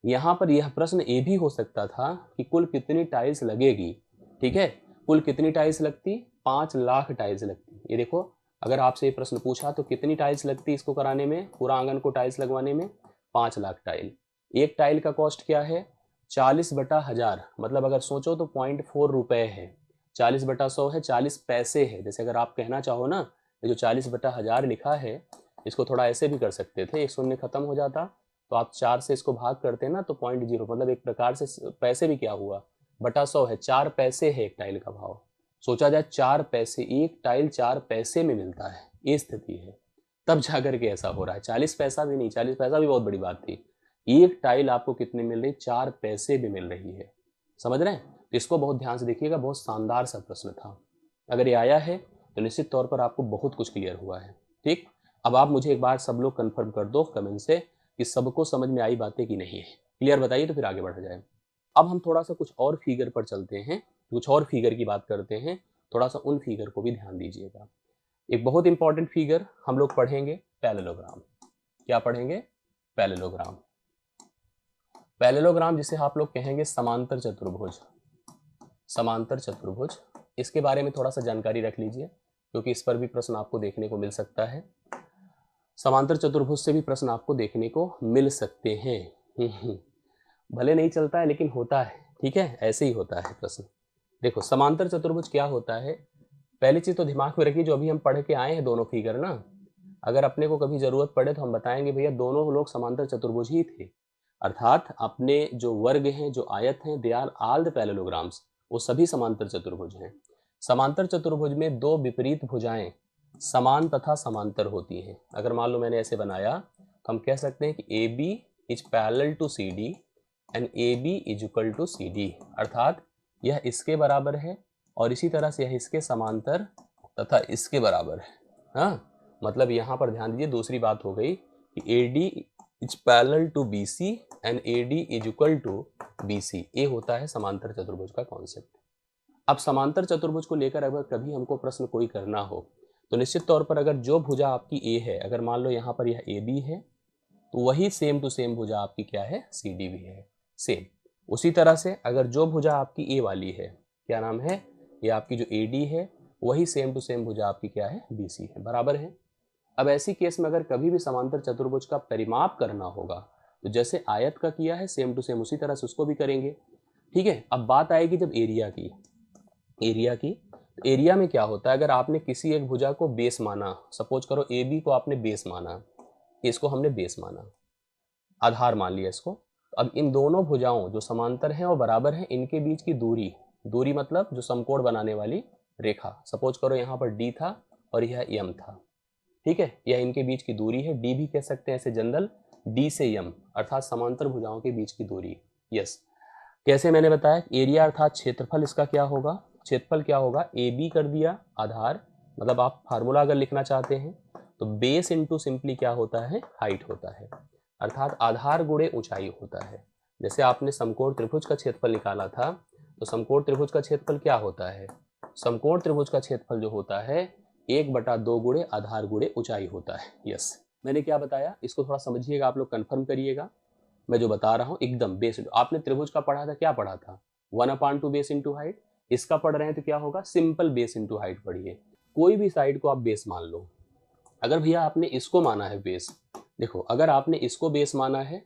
यहाँ पर यह प्रश्न ये भी हो सकता था कि कुल कितनी टाइल्स लगेगी, ठीक है, कुल कितनी टाइल्स लगती, 5 लाख टाइल्स लगती। ये देखो, अगर आपसे ये प्रश्न पूछा तो कितनी टाइल्स लगती इसको कराने में, पूरा आंगन को टाइल्स लगवाने में, 5 लाख टाइल। एक टाइल का कॉस्ट क्या है, 40/1000, मतलब अगर सोचो तो 0.4 रुपए है। 40/100 है, 40 पैसे है। जैसे अगर आप कहना चाहो ना, ये जो 40/1000 लिखा है, इसको थोड़ा ऐसे भी कर सकते थे, एक शून्य खत्म हो जाता तो आप 4 से इसको भाग करते ना तो 0.0, मतलब एक प्रकार से पैसे भी क्या हुआ, बटा 100 है, 4 पैसे है एक टाइल का भाव। सोचा जाए 4 पैसे, एक टाइल 4 पैसे में मिलता है, ये स्थिति है। तब जाकर के ऐसा हो रहा है, 40 पैसा भी नहीं, 40 पैसा भी बहुत बड़ी बात थी। एक टाइल आपको कितने मिल रही, 4 पैसे भी मिल रही है। समझ रहे हैं? तो इसको बहुत ध्यान से देखिएगा, बहुत शानदार सा प्रश्न था। अगर ये आया है तो निश्चित तौर पर आपको बहुत कुछ क्लियर हुआ है। ठीक, अब आप मुझे एक बार सब लोग कंफर्म कर दो कमेंट से कि सबको समझ में आई बातें कि नहीं है। क्लियर बताइए तो फिर आगे बढ़ा जाए। अब हम थोड़ा सा कुछ और फिगर पर चलते हैं, कुछ और फिगर की बात करते हैं। थोड़ा सा उन फिगर को भी ध्यान दीजिएगा। एक बहुत इंपॉर्टेंट फिगर हम लोग पढ़ेंगे, पैरेललोग्राम। क्या पढ़ेंगे? पैरेललोग्राम। पैरेललोग्राम जिसे आप लोग कहेंगे समांतर चतुर्भुज। समांतर चतुर्भुज, इसके बारे में थोड़ा सा जानकारी रख लीजिए क्योंकि इस पर भी प्रश्न आपको देखने को मिल सकता है। समांतर चतुर्भुज से भी प्रश्न आपको देखने को मिल सकते हैं। भले नहीं चलता है लेकिन होता है, ठीक है, ऐसे ही होता है प्रश्न। देखो समांतर चतुर्भुज क्या होता है, पहली चीज तो दिमाग में रखिए, जो अभी हम पढ़ के आए हैं दोनों फिगर ना, अगर अपने को कभी जरूरत पड़े तो हम बताएंगे भैया दोनों लोग समांतर चतुर्भुज ही थे। अर्थात अपने जो वर्ग हैं, जो आयत हैं, they are all the parallelograms, वो सभी समांतर चतुर्भुज हैं। समांतर चतुर्भुज में दो विपरीत भुजाएं समान तथा समांतर होती हैं। अगर मान लो मैंने ऐसे बनाया तो हम कह सकते हैं कि A B is parallel to C D and A B is equal to C D, अर्थात यह इसके बराबर है और इसी तरह से यह इसके समांतर तथा इसके बराबर है। हाँ, मतलब यहाँ पर ध्यान दीजिए, दूसरी बात हो गई कि A D is parallel to B C and A D is equal to B C. ये होता है समांतर चतुर्भुज का कॉन्सेप्ट। अब समांतर चतुर्भुज को लेकर अगर कभी हमको प्रश्न कोई करना हो तो निश्चित तौर पर अगर जो भुजा आपकी ए है, अगर मान लो यहाँ पर यह ए बी है तो वही सेम टू सेम भुजा आपकी क्या है, सी डी भी है, सेम। उसी तरह से अगर जो भुजा आपकी ए वाली है, क्या नाम है, ये आपकी जो ए डी है, वही सेम टू सेम भुजा आपकी क्या है, बी सी है, बराबर है। अब ऐसी केस में अगर कभी भी समांतर चतुर्भुज का परिमाप करना होगा तो जैसे आयत का किया है सेम टू सेम उसी तरह से उसको भी करेंगे। ठीक है, अब बात आएगी जब एरिया की। एरिया की, तो एरिया में क्या होता है, अगर आपने किसी एक भुजा को बेस माना, सपोज करो ए बी को आपने बेस माना, इसको हमने बेस माना, आधार मान लिया इसको। अब इन दोनों भुजाओं जो समांतर हैं और बराबर हैं, इनके बीच की दूरी, दूरी मतलब जो समकोण बनाने वाली रेखा, सपोज करो यहाँ पर डी था और यह एम था, ठीक है, यह इनके बीच की दूरी है, डी भी कह सकते हैं ऐसे जनरल, डी से एम, अर्थात समांतर भुजाओं के बीच की दूरी। यस, कैसे मैंने बताया, एरिया अर्थात क्षेत्रफल इसका क्या होगा, क्षेत्रफल क्या होगा, ए बी कर दिया आधार, मतलब आप फार्मूला अगर लिखना चाहते हैं तो बेस इंटू सिंपली क्या होता है, हाइट होता है, अर्थात आधार गुणे ऊंचाई होता है। जैसे आपने समकोण त्रिभुज का क्षेत्रफल निकाला था तो समकोण त्रिभुज का क्षेत्रफल क्या होता है, समकोण त्रिभुज का क्षेत्रफल जो होता है 1/2 गुणे आधार गुणे ऊंचाई होता है। यस, मैंने क्या बताया, इसको थोड़ा समझिएगा, आप लोग कंफर्म करिएगा। मैं जो बता रहा हूँ एकदम बेस, आपने त्रिभुज का पढ़ा था, क्या पढ़ा था, 1/2 बेस इंटू हाइट। इसका पढ़ रहे हैं तो क्या होगा, सिंपल बेस इंटू हाइट पढ़िए। कोई भी साइड को आप बेस मान लो। अगर भैया आपने इसको माना है बेस, देखो अगर आपने इसको बेस माना है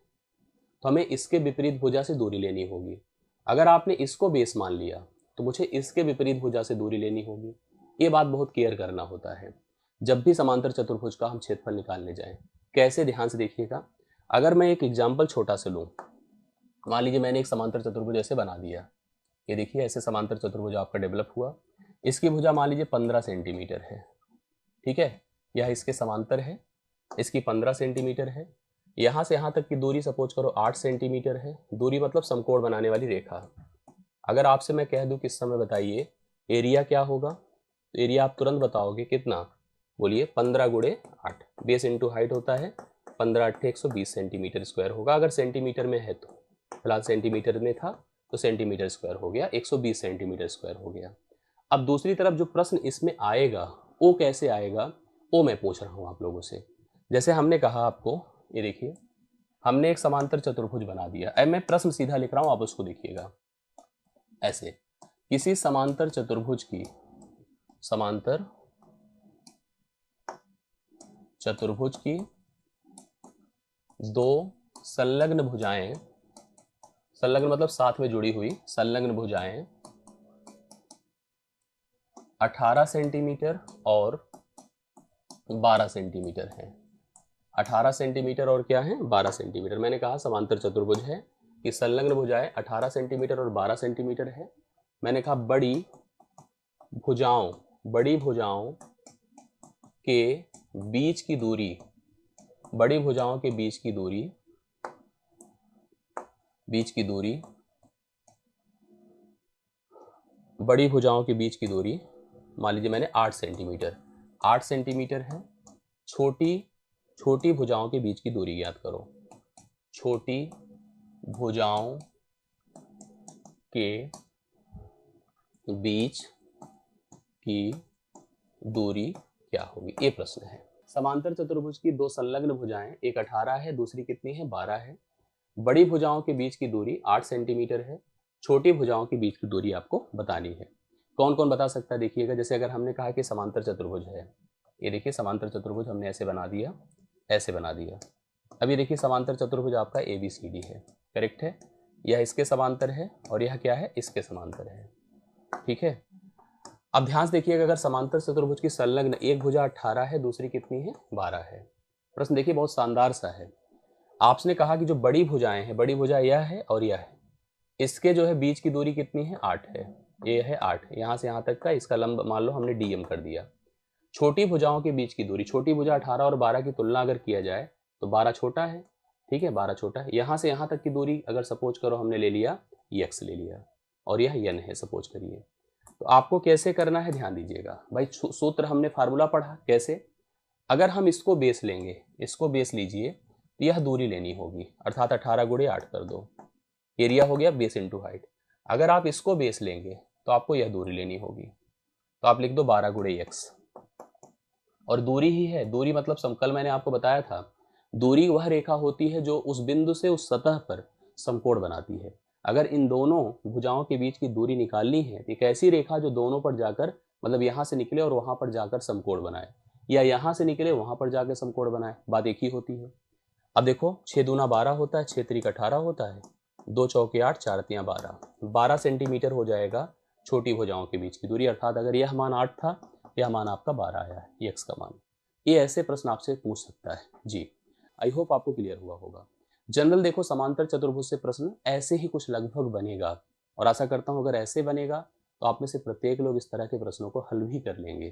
तो हमें इसके विपरीत भुजा से दूरी लेनी होगी। अगर आपने इसको बेस मान लिया तो मुझे इसके विपरीत भुजा से दूरी लेनी होगी। ये बात बहुत केयर करना होता है जब भी समांतर चतुर्भुज का हम क्षेत्रफल निकालने जाएं। कैसे, ध्यान से देखिएगा। अगर मैं एक एग्जाम्पल छोटा सा लूँ, मान लीजिए मैंने एक समांतर चतुर्भुज ऐसे बना दिया, ये देखिए ऐसे समांतर चतुर्भुज आपका डेवलप हुआ। इसकी भुजा मान लीजिए 15 सेंटीमीटर है, ठीक है, यह इसके समांतर है, इसकी 15 सेंटीमीटर है। यहाँ से यहाँ तक की दूरी सपोज करो 8 सेंटीमीटर है, दूरी मतलब समकोण बनाने वाली रेखा। अगर आपसे मैं कह दूं किस समय बताइए एरिया क्या होगा, तो एरिया आप तुरंत बताओगे कितना, बोलिए 15 गुणे 8, बेस इंटू हाइट होता है, 15 8 120 सेंटीमीटर स्क्वायर होगा। अगर सेंटीमीटर में है तो, फिलहाल सेंटीमीटर में था तो सेंटीमीटर स्क्वायर हो गया, 120 सेंटीमीटर स्क्वायर हो गया। अब दूसरी तरफ जो प्रश्न इसमें आएगा वो कैसे आएगा, वो मैं पूछ रहा हूँ आप लोगों से। जैसे हमने कहा आपको, ये देखिए हमने एक समांतर चतुर्भुज बना दिया। अब मैं प्रश्न सीधा लिख रहा हूं, आप उसको देखिएगा ऐसे। किसी समांतर चतुर्भुज की दो संलग्न भुजाएं, संलग्न मतलब साथ में जुड़ी हुई, संलग्न भुजाएं 18 सेंटीमीटर और 12 सेंटीमीटर है। 18 सेंटीमीटर और क्या है, 12 सेंटीमीटर। मैंने कहा समांतर चतुर्भुज है कि संलग्न भुजाएं 18 सेंटीमीटर और 12 सेंटीमीटर है। मैंने कहा बड़ी भुजाओं के बीच की दूरी, बड़ी भुजाओं के बीच की दूरी मान लीजिए मैंने 8 सेंटीमीटर है। छोटी भुजाओं के बीच की दूरी याद करो, छोटी भुजाओं के बीच की दूरी क्या होगी, ये प्रश्न है। समांतर चतुर्भुज की दो संलग्न भुजाएं, एक 18 है, दूसरी कितनी है, 12 है। बड़ी भुजाओं के बीच की दूरी 8 सेंटीमीटर है। छोटी भुजाओं के बीच की दूरी आपको बतानी है। कौन कौन बता सकता है देखिएगा। जैसे अगर हमने कहा कि समांतर चतुर्भुज है, ये देखिए समांतर चतुर्भुज हमने ऐसे बना दिया, ऐसे बना दिया। अब ये देखिए समांतर चतुर्भुज आपका ABCD है, करेक्ट है। यह इसके समांतर है और यह क्या है, इसके समांतर है, ठीक है। अब ध्यान से देखिएगा, अगर समांतर चतुर्भुज की संलग्न एक भुजा 18 है, दूसरी कितनी है, 12 है। प्रश्न देखिए बहुत शानदार सा है। आपने कहा कि जो बड़ी भुजाएं हैं, बड़ी भुजा यह है और यह है, इसके जो है बीच की दूरी कितनी है, 8 है। ये है 8, यहाँ से यहाँ तक का इसका लंब मान लो हमने DM कर दिया। छोटी भुजाओं के बीच की दूरी, छोटी भुजा 18 और 12 की तुलना अगर किया जाए तो 12 छोटा है, ठीक है, 12 छोटा है। यहाँ से यहाँ तक की दूरी अगर सपोज करो हमने ले लिया, x ले लिया और यह n है सपोज करिए। तो आपको कैसे करना है ध्यान दीजिएगा भाई। सूत्र हमने फार्मूला पढ़ा कैसे, अगर हम इसको बेस लेंगे, इसको बेस लीजिए तो यह दूरी लेनी होगी, अर्थात 18 गुणे 8 कर दो, एरिया हो गया बेस इंटू हाइट। अगर आप इसको बेस लेंगे तो आपको यह दूरी लेनी होगी, तो आप लिख दो 12 गुणे x, और दूरी ही है। दूरी मतलब समकल, मैंने आपको बताया था दूरी वह रेखा होती है जो उस बिंदु से उस सतह पर समकोण बनाती है। अगर इन दोनों भुजाओं के बीच की दूरी निकालनी है तो एक ऐसी रेखा जो दोनों पर जाकर, मतलब यहाँ से निकले और वहां पर जाकर समकोण बनाए, या यहाँ से निकले वहां पर जाकर समकोण बनाए, बात एक ही होती है। अब देखो 6 दूना 12 होता है, 6 त्रिक 18 होता है, 2 चौके 8, 4 तियां 12 सेंटीमीटर हो जाएगा छोटी भुजाओं के बीच की दूरी। अर्थात अगर यह मान 8 था, यह मान आपका 12 आया है, ये x का मान। ये ऐसे प्रश्न आपसे पूछ सकता है जी। आई होप आपको क्लियर हुआ होगा। जनरल देखो समांतर चतुर्भुज से प्रश्न ऐसे ही कुछ लगभग बनेगा, और आशा करता हूं अगर ऐसे बनेगा तो आप में से प्रत्येक लोग इस तरह के प्रश्नों को हल भी कर लेंगे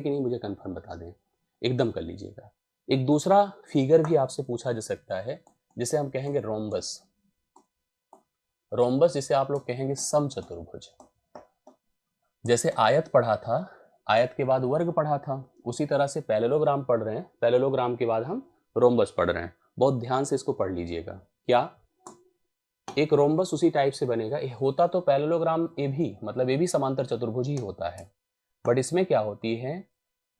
कि नहीं मुझे कंफर्म बता दें, एकदम कर लीजिएगा। एक दूसरा फिगर भी आपसे पूछा जा सकता है जिसे हम कहेंगे रोम्बस, जिसे आप लोग कहेंगे समचतुर्भुज। जैसे आयत पढ़ा था, आयत के बाद वर्ग पढ़ा था, उसी तरह से पैरेललोग्राम पढ़ रहे हैं, पैरेललोग्राम के बाद हम रोम्बस पढ़ रहे हैं। बहुत ध्यान से इसको पढ़ लीजिएगा। क्या एक रोम्बस उसी टाइप से बनेगा, होता तो पैरेललोग्राम ये भी, मतलब ये भी समांतर चतुर्भुज ही होता है, बट इसमें क्या होती है,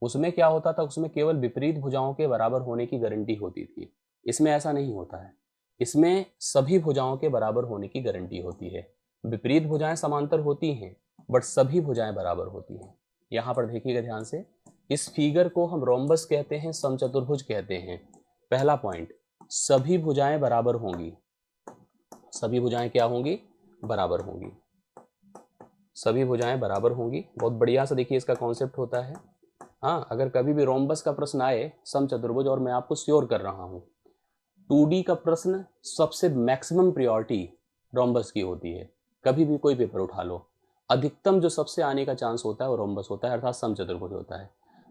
उसमें क्या होता था, उसमें केवल विपरीत भुजाओं के बराबर होने की गारंटी होती थी। इसमें ऐसा नहीं होता है, इसमें सभी भुजाओं के बराबर होने की गारंटी होती है। विपरीत भुजाएं समांतर होती हैं बट सभी भुजाएं बराबर होती हैं। यहां पर देखिएगा ध्यान से, इस फिगर को हम रोम्बस कहते हैं, समचतुर्भुज कहते हैं। पहला पॉइंट, सभी भुजाएं बराबर होंगी, सभी भुजाएं क्या होंगी, बराबर होंगी, सभी भुजाएं बराबर होंगी। बहुत बढ़िया से देखिए इसका कॉन्सेप्ट होता है। हाँ, अगर कभी भी रोम्बस का प्रश्न आए समचतुर्भुज, और मैं आपको श्योर कर रहा हूं 2D का प्रश्न सबसे मैक्सिमम प्रायोरिटी रोम्बस की होती है। कभी भी कोई पेपर उठा लो, अधिकतम जो सबसे आने का चांस होता है वो रोम्बस होता है, अर्थात समचतुर्भुज होता है।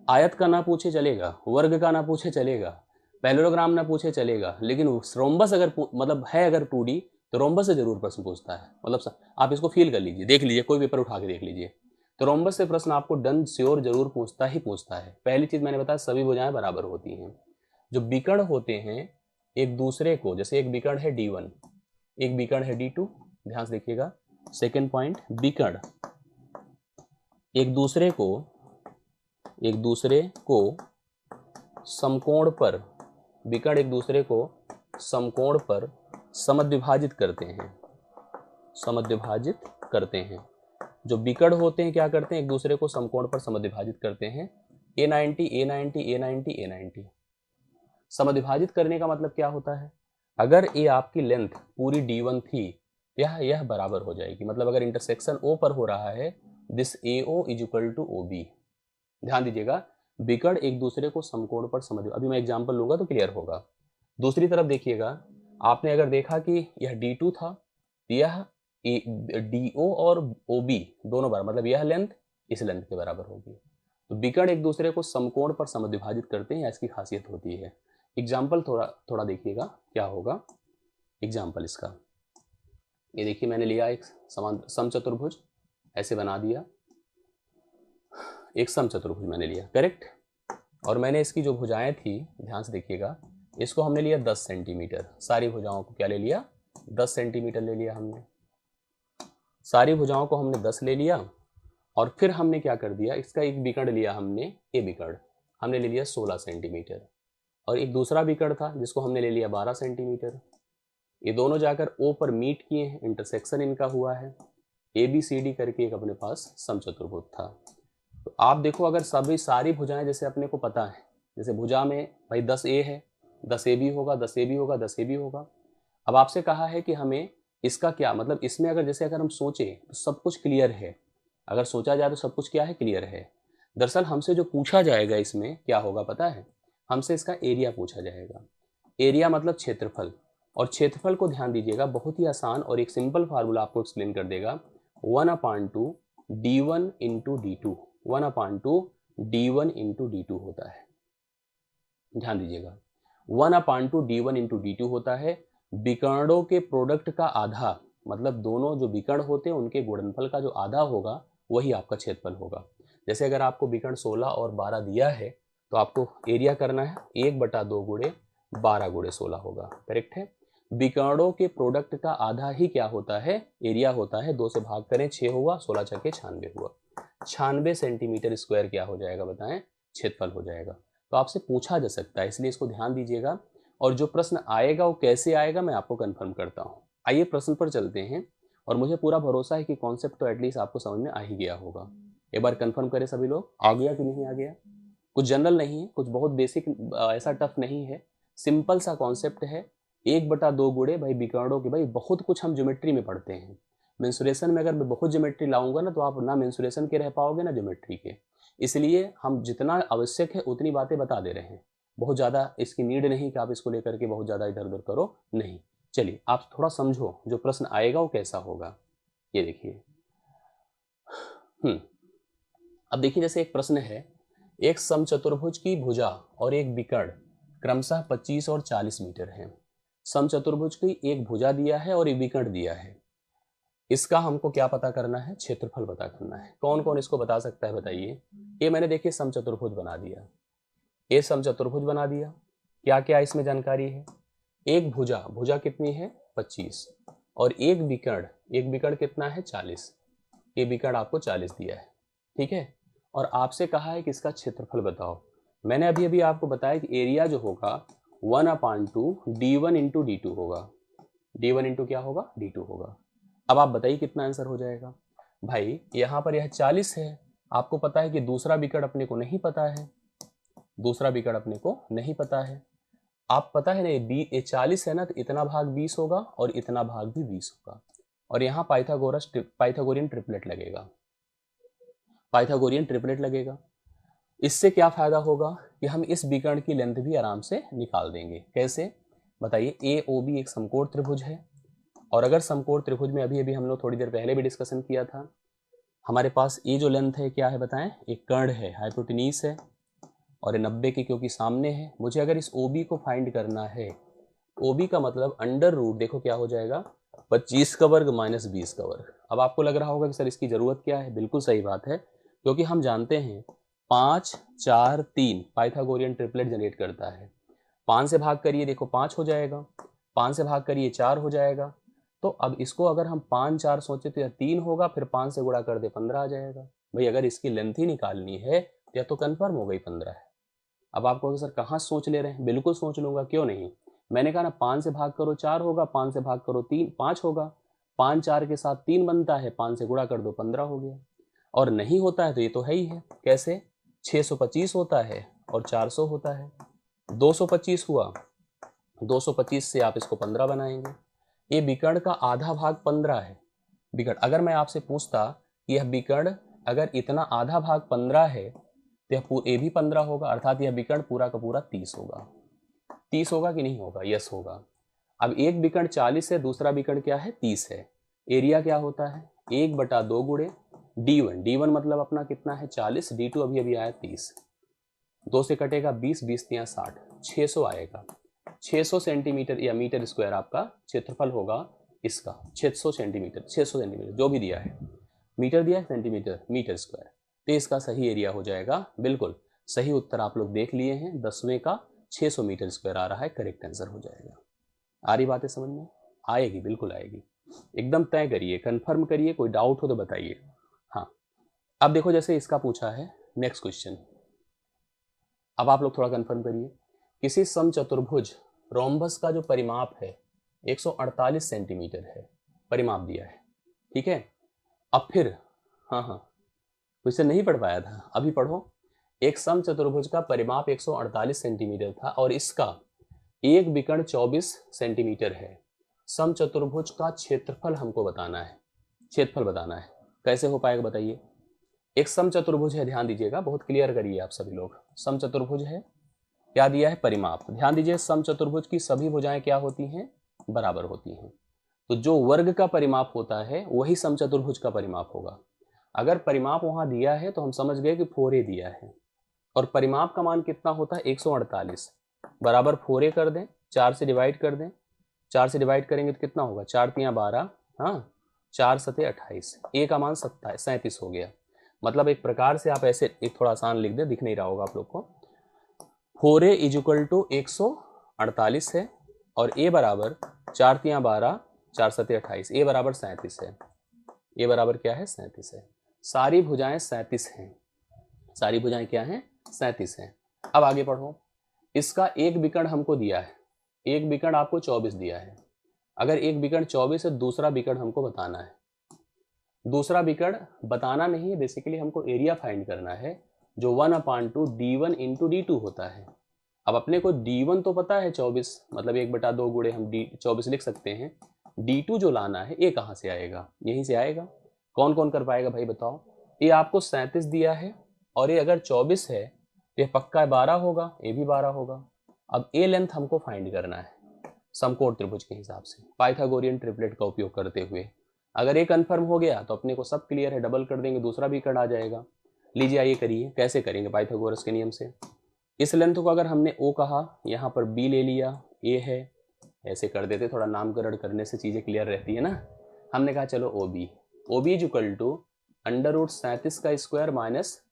आयत का ना पूछे चलेगा, वर्ग का ना पूछे चलेगा, पैरेललोग्राम ना पूछे चलेगा, लेकिन रोम्बस अगर मतलब है अगर 2D तो रोम्बस से जरूर प्रश्न पूछता है। मतलब आप इसको फील कर लीजिए, देख लीजिए, कोई पेपर उठा के देख लीजिए, तो रोम्बस से प्रश्न आपको डन श्योर जरूर पूछता ही पूछता है। पहली चीज मैंने बताया सभी भुजाएं बराबर होती हैं। जो विकर्ण होते हैं एक दूसरे को, जैसे एक विकर्ण है D1, एक विकर्ण है D2, ध्यान से देखिएगा। सेकेंड पॉइंट, विकर्ण एक दूसरे को समकोण पर, विकर्ण एक दूसरे को समकोण पर समद्विभाजित करते हैं, समद्विभाजित करते हैं। जो विकर्ण होते हैं क्या करते हैं, एक दूसरे को समकोण पर समद्विभाजित करते हैं। A90 A90 A90 A90। समद्विभाजित करने का मतलब क्या होता है, अगर ये आपकी लेंथ पूरी D1 थी, यह बराबर हो जाएगी। मतलब अगर इंटरसेक्शन O पर हो रहा है, this AO is equal to OB। ध्यान दीजिएगा, विकर्ण एक दूसरे को समकोण पर समद्विभाजित, अभी मैं एग्जांपल लूंगा तो क्लियर होगा। दूसरी तरफ देखिएगा, आपने अगर देखा कि यह D2 था, यह DO और OB दोनों बराबर, मतलब यह लेंथ इस लेंथ के बराबर होगी। तो विकर्ण एक दूसरे को समकोण पर समद्विभाजित करते हैं, इसकी खासियत होती है। एग्जाम्पल थोड़ा देखिएगा क्या होगा। एग्जाम्पल इसका, ये देखिए मैंने लिया एक समचतुर्भुज, ऐसे बना दिया, एक समचतुर्भुज मैंने लिया, करेक्ट। और मैंने इसकी जो भुजाएं थी, ध्यान से देखिएगा, इसको हमने लिया 10 सेंटीमीटर। सारी भुजाओं को क्या ले लिया, 10 सेंटीमीटर ले लिया हमने। सारी भुजाओं को हमने 10 ले लिया, और फिर हमने क्या कर दिया, इसका एक विकर्ण लिया हमने, ए विकर्ण हमने ले लिया 16 सेंटीमीटर, और एक दूसरा विकर्ण था जिसको हमने ले लिया 12 सेंटीमीटर। ये दोनों जाकर ओ पर मीट किए हैं, इंटरसेक्शन इनका हुआ है, ABCD करके एक अपने पास समचतुर्भुज था। तो आप देखो, अगर सारी भुजाएं जैसे अपने को पता है, जैसे भुजा में भाई 10A है, 10AB होगा, 10AB होगा, 10AB होगा। अब आपसे कहा है कि हमें इसका क्या मतलब, इसमें अगर हम सोचें तो सब कुछ क्लियर है, अगर सोचा जाए तो सब कुछ क्या है, क्लियर है। दरअसल हमसे जो पूछा जाएगा इसमें क्या होगा पता है, हमसे इसका एरिया पूछा जाएगा। एरिया मतलब क्षेत्रफल, और क्षेत्रफल को ध्यान दीजिएगा, बहुत ही आसान और एक सिंपल फार्मूला आपको एक्सप्लेन कर देगा, 1/2 D1 into D2, 1/2 D1 into D2 होता है। ध्यान दीजिएगा, 1/2 D1 इंटू D2 होता है। विकर्णों के प्रोडक्ट का आधा, मतलब दोनों जो विकर्ण होते हैं उनके गुणनफल का जो आधा होगा वही आपका क्षेत्रफल होगा। जैसे अगर आपको विकर्ण 16 और 12 दिया है तो आपको एरिया करना है 1/2 गुणे 12 गुणे 16 होगा, करेक्ट है। विकर्णों के प्रोडक्ट का आधा ही क्या होता है, एरिया होता है। 2 से भाग करें 6 हुआ, 16 छक्के 96 हुआ, 96 सेंटीमीटर स्क्वायर क्या हो जाएगा बताएं, क्षेत्रफल हो जाएगा। तो आपसे पूछा जा सकता है, इसलिए इसको ध्यान दीजिएगा। और जो प्रश्न आएगा वो कैसे आएगा मैं आपको कंफर्म करता हूँ। आइए प्रश्न पर चलते हैं, और मुझे पूरा भरोसा है कि कॉन्सेप्ट तो एटलीस्ट आपको समझ में आ ही गया होगा। एक बार कंफर्म करें सभी लोग, आ गया कि नहीं आ गया। कुछ जनरल नहीं है, कुछ बहुत बेसिक, ऐसा टफ नहीं है, सिंपल सा कॉन्सेप्ट है। 1/2 गुणे भाई विकर्णों के, भाई बहुत कुछ हम ज्योमेट्री में पढ़ते हैं। मेंसुरेशन में अगर मैं बहुत ज्योमेट्री लाऊंगा ना तो आप ना मेंसुरेशन के रह पाओगे ना ज्योमेट्री के, इसलिए हम जितना आवश्यक है उतनी बातें बता दे रहे हैं। बहुत ज़्यादा इसकी नीड नहीं कि आप इसको लेकर के बहुत ज़्यादा इधर उधर करो, नहीं। चलिए आप थोड़ा समझो जो प्रश्न आएगा वो कैसा होगा। ये देखिए, अब देखिए जैसे एक प्रश्न है, एक समचतुर्भुज की भुजा और एक विकर्ण क्रमशः 25 और 40 मीटर है। समचतुर्भुज की एक भुजा दिया है और एक विकर्ण दिया है, इसका हमको क्या पता करना है, क्षेत्रफल पता करना है। कौन कौन इसको बता सकता है बताइए। ये मैंने देखिए समचतुर्भुज बना दिया, ये समचतुर्भुज बना दिया। क्या क्या इसमें जानकारी है, एक भुजा, भुजा कितनी है 25, और एक विकर्ण कितना है 40। ये विकर्ण आपको 40 दिया है, ठीक है। और आपसे कहा है कि इसका क्षेत्रफल बताओ। मैंने अभी अभी आपको बताया कि एरिया जो होगा 1/2 D1 इंटू D2 होगा। D1 इंटू क्या होगा, D2 होगा। अब आप बताइए कितना आंसर हो जाएगा। भाई यहाँ पर यह 40 है, आपको पता है कि दूसरा विकर्ण अपने को नहीं पता है, दूसरा विकर्ण अपने को नहीं पता है। आप पता है ना, ये 40 है ना, तो इतना भाग 20 होगा और इतना भाग भी 20 होगा। और यहाँ पाइथागोरियन ट्रिपलेट लगेगा, पाइथागोरियन ट्रिपलेट लगेगा। इससे क्या फायदा होगा कि हम इस विकर्ण की लेंथ भी आराम से निकाल देंगे। कैसे बताइए, AOB एक समकोण त्रिभुज है, और अगर समकोण त्रिभुज में अभी अभी हम लोग थोड़ी देर पहले भी डिस्कशन किया था, हमारे पास ये जो लेंथ है क्या है बताएं, एक कर्ण है, हाइपोटेन्यूज है, और ये 90 की क्योंकि सामने है। मुझे अगर इस OB को फाइंड करना है, OB का मतलब अंडर रूट, देखो क्या हो जाएगा 25 का वर्ग माइनस 20 का वर्ग। अब आपको लग रहा होगा कि सर इसकी जरूरत क्या है, बिल्कुल सही बात है, क्योंकि हम जानते हैं 5 4 3 पाइथागोरियन ट्रिपलेट जनरेट करता है। 5 से भाग करिए, देखो 5 हो जाएगा, 5 से भाग करिए 4 हो जाएगा। तो अब इसको अगर हम 5 4 सोचे तो यह 3 होगा, फिर 5 से गुणा कर दे 15 आ जाएगा। भाई अगर इसकी लेंथ ही निकालनी है तो यह तो कन्फर्म हो गई 15 है। अब आपको सर कहाँ सोच ले रहे हैं, बिल्कुल सोच लूंगा, क्यों नहीं। मैंने कहा ना 5 से भाग करो 4 होगा, 5 से भाग करो 5 होगा, 5 4 के साथ 3 बनता है, 5 से गुणा कर दो 15 हो गया। और नहीं होता है तो ये तो है ही है, कैसे 625 होता है और 400 होता है, 225 हुआ, 225 से आप इसको 15 बनाएंगे। ये विकर्ण का आधा भाग 15 है। विकर्ण अगर मैं आपसे पूछता यह विकर्ण अगर इतना आधा भाग 15 है तो ये भी 15 होगा, अर्थात यह विकर्ण पूरा का पूरा 30 होगा। 30 होगा कि नहीं होगा? यस होगा। अब एक विकर्ण 40 है, दूसरा विकर्ण क्या है 30 है। एरिया क्या होता है 1/2 गुणे d1, d1 मतलब अपना कितना है 40, d2 अभी अभी आया 30, 2 से कटेगा 20, 20 तिया 60, 600 आएगा। 600 सेंटीमीटर या मीटर स्क्वायर आपका क्षेत्रफल होगा इसका, 600 सेंटीमीटर, 600 सेंटीमीटर जो भी दिया है, मीटर दिया है सेंटीमीटर, मीटर स्क्वायर, तो इसका सही एरिया हो जाएगा। बिल्कुल सही उत्तर आप लोग देख लिए हैं, 10वें का 600 मीटर स्क्वायर आ रहा है, करेक्ट आंसर हो जाएगा। आ रही बातें समझ में? आएगी, बिल्कुल आएगी, एकदम तय करिए, कंफर्म करिए, कोई डाउट हो तो बताइए। हाँ, अब देखो जैसे इसका पूछा है नेक्स्ट क्वेश्चन, अब आप लोग थोड़ा कंफर्म करिए। किसी समचतुर्भुज रोम्बस का जो परिमाप है 148 सेंटीमीटर है, परिमाप दिया है, ठीक है। अब फिर हाँ क्वेश्चन नहीं पढ़ पाया था, अभी पढ़ो। एक समचतुर्भुज का परिमाप 148 सेंटीमीटर था और इसका एक विकर्ण 24 सेंटीमीटर है। समचतुर्भुज का क्षेत्रफल हमको बताना है, क्षेत्रफल बताना है, कैसे हो पाएगा बताइए। एक समचतुर्भुज है, ध्यान दीजिएगा, बहुत क्लियर करिए आप सभी लोग। समचतुर्भुज है, क्या दिया है परिमाप, ध्यान दीजिए, समचतुर्भुज की सभी भुजाएं क्या होती हैं बराबर होती हैं। तो जो वर्ग का परिमाप होता है वही समचतुर्भुज का परिमाप होगा। अगर परिमाप वहां दिया है तो हम समझ गए कि 4a दिया है और परिमाप का मान कितना होता है 148, बराबर 4a कर दें, 4 से डिवाइड कर दें, 4 से डिवाइड करेंगे तो कितना होगा 4 तिया 12, हाँ 4 सते 28, a का मान 37 हो गया। मतलब एक प्रकार से आप ऐसे एक थोड़ा आसान लिख दे, दिख नहीं रहा होगा आप लोग को, 4a = 148 है और a बराबर 4 तिया 12, 4 सते 28, a बराबर 37 है, a बराबर क्या है 37 है। सारी भुजाएं 37 हैं, सारी भुजाएं क्या हैं 37 हैं। अब आगे पढ़ो, इसका एक विकर्ण हमको दिया है, एक विकर्ण आपको 24 दिया है। अगर एक विकर्ण 24 है, दूसरा विकर्ण हमको बताना है। दूसरा विकर्ण बताना नहीं है, बेसिकली हमको एरिया फाइंड करना है, जो 1/2 d1 × d2 होता है। अब अपने को d1 तो पता है 24, मतलब 1/2 गुणे हम 24 लिख सकते हैं। d2 जो लाना है ये कहाँ से आएगा, यहीं से आएगा। कौन कौन कर पाएगा भाई बताओ। ये आपको 37 दिया है और ये अगर 24 है तो ये पक्का 12 होगा, ये भी 12 होगा। अब ए लेंथ हमको फाइंड करना है समकोण त्रिभुज के हिसाब से, पाइथागोरियन ट्रिपलेट का उपयोग करते हुए। अगर ये कन्फर्म हो गया तो अपने को सब क्लियर है, डबल कर देंगे, दूसरा भी विकर्ण आ जाएगा। लीजिए आइए करिए, कैसे करेंगे पाइथागोरस के नियम से। इस लेंथ को अगर हमने O कहा, यहाँ पर B ले लिया, A है, ऐसे कर देते, थोड़ा नामकरण करने से चीज़ें क्लियर रहती है ना। हमने कहा चलो OB = √37 का स्क्वायर माइनस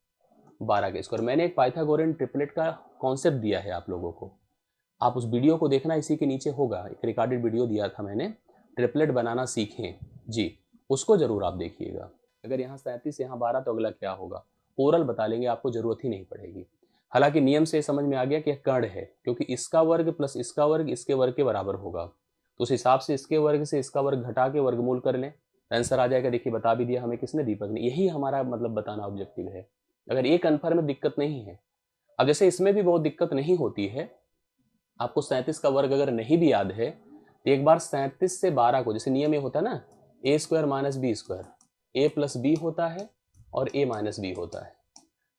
12 का स्क्वायर। मैंने एक पाइथागोरियन ट्रिपलेट का कॉन्सेप्ट दिया है आप लोगों को, आप उस वीडियो को देखना, इसी के नीचे होगा, एक रिकॉर्डेड वीडियो दिया था मैंने, ट्रिपलेट बनाना सीखें जी, उसको जरूर आप देखिएगा। अगर यहाँ 37 यहाँ 12 तो अगला क्या होगा ओरल बता लेंगे, आपको जरूरत ही नहीं पड़ेगी। हालांकि नियम से समझ में आ गया कि कर्ण है, क्योंकि इसका वर्ग प्लस इसका वर्ग इसके वर्ग के बराबर होगा, तो उस हिसाब से इसके वर्ग से इसका वर्ग घटा के वर्गमूल कर लें, आंसर आ जाएगा। देखिए बता भी दिया हमें किसने, दीपक ने। यही हमारा मतलब बताना ऑब्जेक्टिव है। अगर ये कन्फर्म में दिक्कत नहीं है, अब जैसे इसमें भी बहुत दिक्कत नहीं होती है, आपको 37 का वर्ग अगर नहीं भी याद है तो एक बार 37 से 12 को, जैसे नियम ये होता है ना a² - b², a + b होता है और a - b होता है।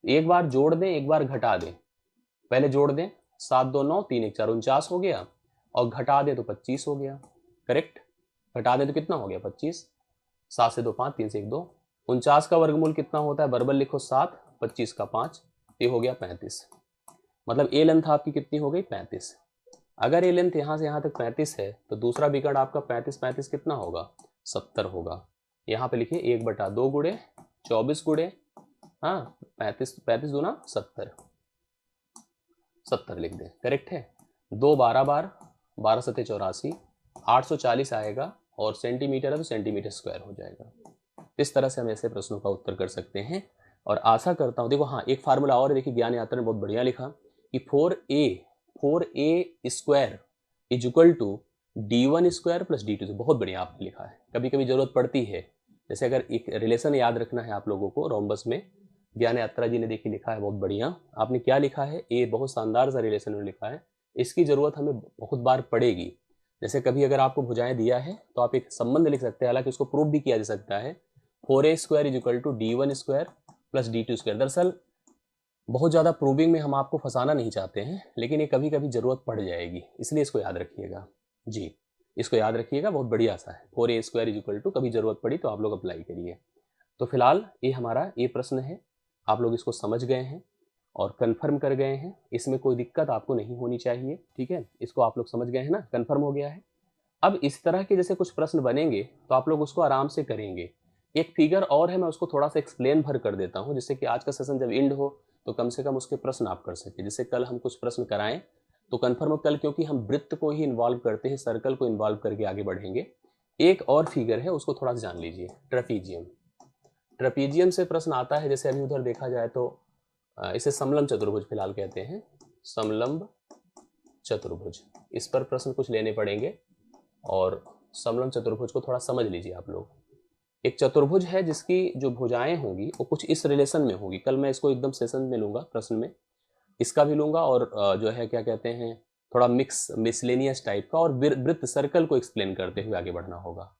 एक बार जोड़ दें, एक बार घटा दें। पहले जोड़ दें, 7 2 9 3 1 4 49 हो गया, और घटा दें तो 25 हो गया, करेक्ट। घटा दें तो कितना हो गया 25, 7 से 2 5, 3 से 1 2। 49 का वर्गमूल कितना होता है, बराबर लिखो 7, 25 का 5, ये हो गया 35। मतलब ए लेंथ आपकी कितनी हो गई 35। अगर ये लेंथ यहाँ से यहाँ तक 35 है तो दूसरा विकर्ण आपका 35 कितना होगा 70 होगा। यहाँ पे लिखिए 1/2 गुणे 24 गुणे, हाँ 35 दूना 70, 70 लिख दें, करेक्ट है। 2 12 बार, 12 सते 84, 840 आएगा, और सेंटीमीटर है तो सेंटीमीटर स्क्वायर हो जाएगा। इस तरह से हम ऐसे प्रश्नों का उत्तर कर सकते हैं, और आशा करता हूँ। देखो हाँ, एक फार्मूला और देखिए, ज्ञान यात्रा ने बहुत बढ़िया लिखा कि 4a² is equal to d1 square plus d2। बहुत बढ़िया आपने लिखा है, कभी कभी जरूरत पड़ती है। जैसे अगर एक रिलेशन याद रखना है आप लोगों को, रोम्बस में ज्ञान यात्रा जी ने देखिए लिखा है, बहुत बढ़िया आपने क्या लिखा है, ये बहुत शानदार सा रिलेशन में लिखा है। इसकी जरूरत हमें बहुत बार पड़ेगी। जैसे कभी अगर आपको भुजाएं दिया है तो आप एक संबंध लिख सकते हैं, हालांकि उसको प्रूव भी किया जा सकता है, 4a square is equal to d1 square plus d2 square. दरअसल बहुत ज़्यादा प्रूविंग में हम आपको फंसाना नहीं चाहते हैं, लेकिन ये कभी कभी ज़रूरत पड़ जाएगी, इसलिए इसको याद रखिएगा जी, इसको याद रखिएगा, बहुत बढ़िया सा है। 4a square is equal to, कभी ज़रूरत पड़ी तो आप लोग अप्लाई करिए। तो फिलहाल ये हमारा ये प्रश्न है, आप लोग इसको समझ गए हैं और कंफर्म कर गए हैं, इसमें कोई दिक्कत आपको नहीं होनी चाहिए, ठीक है। इसको आप लोग समझ गए हैं ना, कंफर्म हो गया है। अब इस तरह के जैसे कुछ प्रश्न बनेंगे तो आप लोग उसको आराम से करेंगे। एक फिगर और है, मैं उसको थोड़ा सा एक्सप्लेन भर कर देता हूँ, जिससे कि आज का सेशन जब एंड हो तो कम से कम उसके प्रश्न आप कर सके। जैसे कल हम कुछ प्रश्न कराएं तो कन्फर्म कल, क्योंकि हम वृत्त को ही इन्वॉल्व करते हैं, सर्कल को इन्वॉल्व करके आगे बढ़ेंगे। एक और फिगर है, उसको थोड़ा सा जान लीजिए, ट्रेपीजियम। ट्रेपीजियम से प्रश्न आता है, जैसे अभी उधर देखा जाए तो इसे समलंब चतुर्भुज फिलहाल कहते हैं, समलंब चतुर्भुज। इस पर प्रश्न कुछ लेने पड़ेंगे और समलंब चतुर्भुज को थोड़ा समझ लीजिए आप लोग। एक चतुर्भुज है जिसकी जो भुजाएं होंगी वो कुछ इस रिलेशन में होगी। कल मैं इसको एकदम सेशन में लूंगा, प्रश्न में इसका भी लूंगा, और जो है क्या कहते हैं, थोड़ा मिक्स मिसलेनियस टाइप का, और वृत्त सर्कल को एक्सप्लेन करते हुए आगे बढ़ना होगा।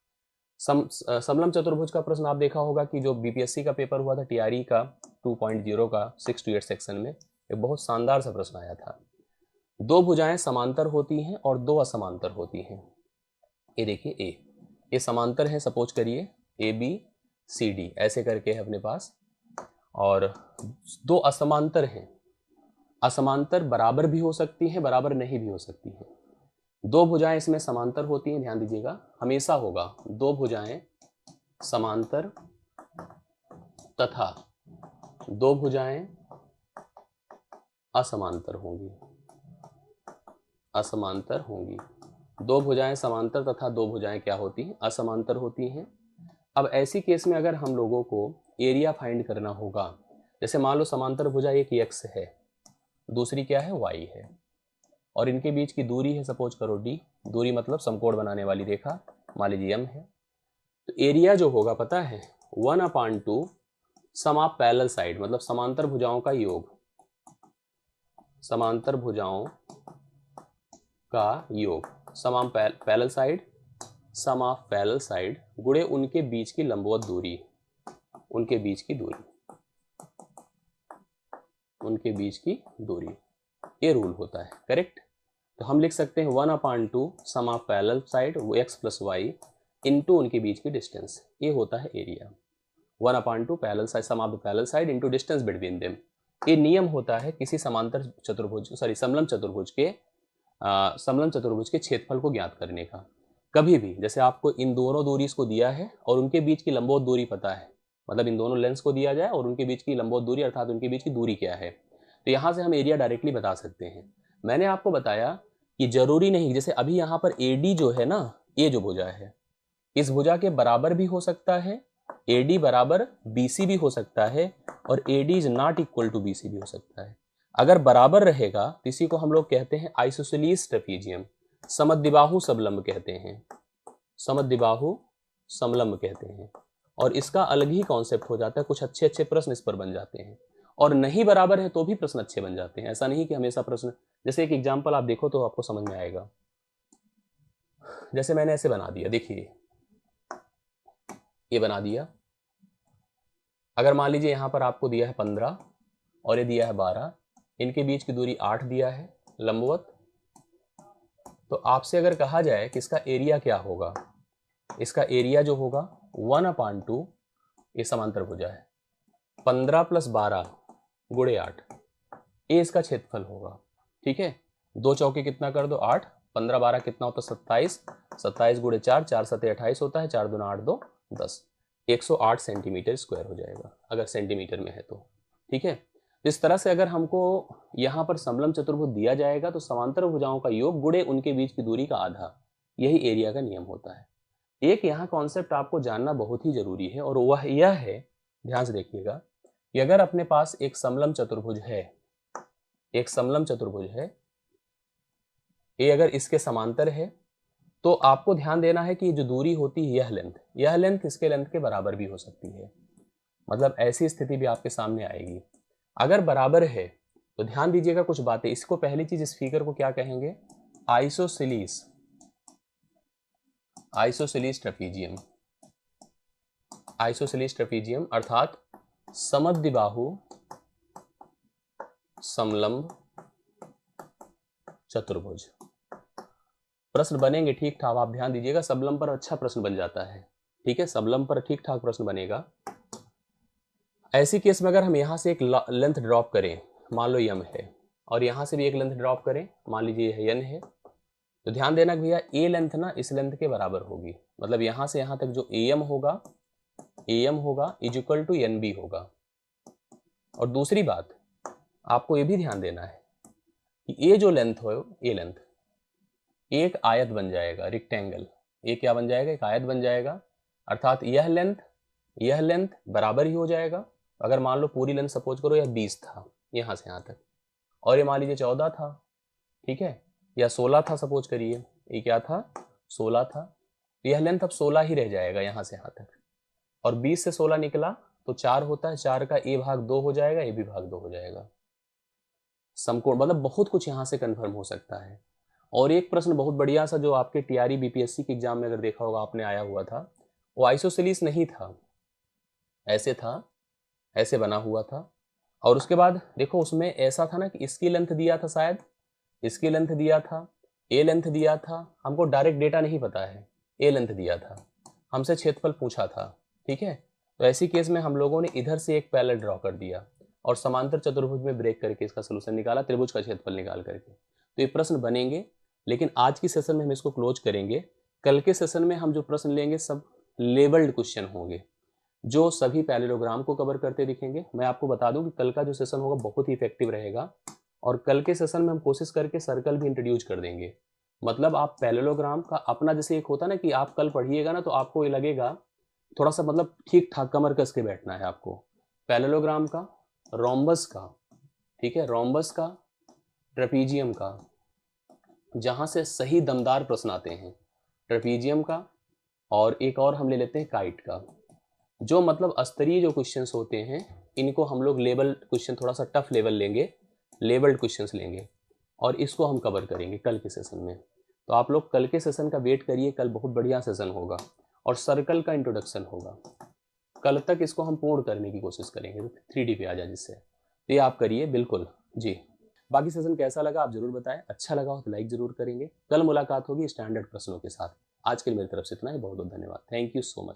समलंब चतुर्भुज का प्रश्न आप देखा होगा कि जो बीपीएससी का पेपर हुआ था टीआरई का 2.0 का 6 to 8 सेक्शन में, एक बहुत शानदार सा प्रश्न आया था। दो भुजाएं समांतर होती हैं और दो असमांतर होती हैं। ये देखिए ये समांतर है, सपोज करिए ए बी सी डी ऐसे करके है अपने पास, और दो असमांतर हैं। असमांतर बराबर भी हो सकती हैं, बराबर नहीं भी हो सकती हैं। दो भुजाएं इसमें समांतर होती हैं, ध्यान दीजिएगा, हमेशा होगा दो भुजाएं समांतर तथा दो भुजाएं असमांतर होंगी, असमांतर होंगी। दो भुजाएं समांतर तथा दो भुजाएं क्या होती हैं, असमांतर होती हैं। अब ऐसी केस में अगर हम लोगों को एरिया फाइंड करना होगा, जैसे मान लो समांतर भुजा एक x है, दूसरी क्या है, y है, और इनके बीच की दूरी है सपोज करो d, दूरी मतलब समकोण बनाने वाली रेखा मान लीजिए m है। तो एरिया जो होगा पता है 1/2 सम ऑफ पैरेलल साइड, मतलब समांतर भुजाओं का योग, समांतर भुजाओं का योग, sum of parallel side, sum of parallel side गुणे उनके बीच की लंबवत दूरी, उनके बीच की दूरी, उनके बीच की दूरी, ये रूल होता है, करेक्ट। तो हम लिख सकते हैं 1/2 sum of parallel side x plus Y into उनके बीच की डिस्टेंस, ये होता है area. 1/2 parallel side sum of the parallel side into distance between them. ये नियम होता है किसी समांतर चतुर्भुज, समलंब चतुर्भुज के समलंब चतुर्भुज के क्षेत्रफल को ज्ञात करने का। कभी भी जैसे आपको इन दोनों दूरी को दिया है और उनके बीच की लंबवत दूरी पता है, मतलब इन दोनों लेंस को दिया जाए और उनके बीच की लंबवत दूरी अर्थात उनके बीच की दूरी क्या है, तो यहाँ से हम एरिया डायरेक्टली बता सकते हैं। मैंने आपको बताया कि जरूरी नहीं, जैसे अभी यहाँ पर AD जो है ना, ये जो भुजा है इस भुजा के बराबर भी हो सकता है, AD बराबर BC भी हो सकता है, और AD is not equal to BC भी हो सकता है। अगर बराबर रहेगा तो इसी को हम लोग कहते हैं आइसोसेलेस ट्रेपीजियम, समद्विबाहु समलंब कहते हैं, समद्विबाहु समलंब कहते हैं। और इसका अलग ही कॉन्सेप्ट हो जाता है, कुछ अच्छे अच्छे प्रश्न इस पर बन जाते हैं, और नहीं बराबर है तो भी प्रश्न अच्छे बन जाते हैं। ऐसा नहीं कि हमेशा प्रश्न, जैसे एक एग्जांपल आप देखो तो आपको समझ में आएगा। जैसे मैंने ऐसे बना दिया, देखिए ये बना दिया, अगर मान लीजिए यहां पर आपको दिया है 15 और ये दिया है 12, इनके बीच की दूरी 8 दिया है लंबवत, तो आपसे अगर कहा जाए कि इसका एरिया क्या होगा, इसका एरिया जो होगा 1/2, ये समांतर भुजा है, 15 + 12 × 8, ये इसका क्षेत्रफल होगा, ठीक है। 2 चौके कितना कर दो 8, 15 12 कितना होता है 27, 27 × 4, 4 7 28 होता है, 4 दूना 8 2 10, 108 सेंटीमीटर स्क्वायर हो जाएगा अगर सेंटीमीटर में है तो, ठीक है। इस तरह से अगर हमको यहाँ पर समलंब चतुर्भुज दिया जाएगा तो समांतर भुजाओं का योग गुणे उनके बीच की दूरी का आधा, यही एरिया का नियम होता है। एक यहाँ कॉन्सेप्ट आपको जानना बहुत ही जरूरी है, और वह यह है, ध्यान से देखिएगा, कि अगर अपने पास एक समलंब चतुर्भुज है, एक समलंब चतुर्भुज है, ए अगर इसके समांतर है तो आपको ध्यान देना है कि जो दूरी होती है यह लेंथ इसके लेंथ के बराबर भी हो सकती है। मतलब ऐसी स्थिति भी आपके सामने आएगी। अगर बराबर है तो ध्यान दीजिएगा कुछ बातें। इसको पहली चीज, इस फिगर को क्या कहेंगे? Isosceles, isosceles trapezium, isosceles trapezium अर्थात समद्विबाहु समलंब चतुर्भुज। प्रश्न बनेंगे ठीक ठाक, आप ध्यान दीजिएगा, समलंब पर अच्छा प्रश्न बन जाता है। ठीक है, समलंब पर ठीक ठाक प्रश्न बनेगा। ऐसी केस में अगर हम यहां से एक लेंथ ड्रॉप करें, मान लो यम है, और यहां से भी एक लेंथ ड्रॉप करें, मान लीजिए यह एन है, तो ध्यान देना कि भैया ए लेंथ ना इस लेंथ के बराबर होगी। मतलब यहां से यहां तक जो एम होगा is equal to N B होगा। और दूसरी बात आपको ये भी ध्यान देना है कि ये जो लेंथ हो, ये लेंथ एक आयत बन जाएगा, रेक्टेंगल। ये क्या बन जाएगा? एक आयत बन जाएगा। अर्थात यह लेंथ बराबर ही हो जाएगा। अगर मान लो पूरी लेंथ सपोज करो यह 20 था यहां से यहां तक, और ये मान लीजिए 14 था, ठीक है, या 16 था सपोज करिए, ये क्या था? 16 था। यह लेंथ अब 16 ही रह जाएगा यहां से यहां तक, और 20 से 16 निकला तो 4 होता है, 4 का ए भाग 2 हो जाएगा, ए भी भाग 2 हो जाएगा। समकोण, मतलब बहुत कुछ यहां से कंफर्म हो सकता है। और एक प्रश्न बहुत बढ़िया सा जो आपके टीआरई बीपीएससी के एग्जाम में अगर देखा होगा आपने, आया हुआ था, वो आइसोसेलिस नहीं था, ऐसे था, ऐसे बना हुआ था। और उसके बाद देखो उसमें ऐसा था ना कि इसकी लेंथ दिया था, शायद इसकी लेंथ दिया था, ए लेंथ दिया था, हमको डायरेक्ट डेटा नहीं पता है, ए लेंथ दिया था, हमसे क्षेत्रफल पूछा था। ठीक है, तो ऐसी केस में हम लोगों ने इधर से एक पैरेलल ड्रॉ कर दिया और समांतर चतुर्भुज में ब्रेक करके इसका सोल्यूशन निकाला, त्रिभुज का क्षेत्रफल निकाल करके। तो ये प्रश्न बनेंगे, लेकिन आज की सेशन में हम इसको क्लोज करेंगे। कल के सेशन में हम जो प्रश्न लेंगे सब लेबल्ड क्वेश्चन होंगे, जो सभी पैरेललोग्राम को कवर करते दिखेंगे। मैं आपको बता दूं कि कल का जो सेशन होगा बहुत ही इफेक्टिव रहेगा, और कल के सेशन में हम कोशिश करके सर्कल भी इंट्रोड्यूस कर देंगे। मतलब आप पैरेललोग्राम का अपना, जैसे एक होता ना कि आप कल पढ़िएगा ना तो आपको ये लगेगा थोड़ा सा, मतलब ठीक ठाक कमर कस के बैठना है आपको। पैरेललोग्राम का, रोम्बस का, ठीक है, रोम्बस का, ट्रेपीजियम का, जहां से सही दमदार प्रश्न आते हैं, ट्रेपीजियम का, और एक और हम ले लेते हैं काइट का। जो मतलब स्तरीय जो क्वेश्चंस होते हैं इनको हम लोग लेवल क्वेश्चन, थोड़ा सा टफ लेवल लेंगे, लेवल्ड क्वेश्चंस लेंगे, और इसको हम कवर करेंगे कल के सेशन में। तो आप लोग कल के सेशन का वेट करिए, कल बहुत बढ़िया सेशन होगा और सर्कल का इंट्रोडक्शन होगा। कल तक इसको हम पूर्ण करने की कोशिश करेंगे, 3D पे आ जाए जिससे। तो ये आप करिए बिल्कुल जी। बाकी सेशन कैसा लगा आप जरूर बताएं, अच्छा लगा हो तो लाइक जरूर करेंगे। कल मुलाकात होगी स्टैंडर्ड प्रश्नों के साथ। आज के लिए मेरी तरफ से इतना ही, बहुत बहुत धन्यवाद, थैंक यू सो मच।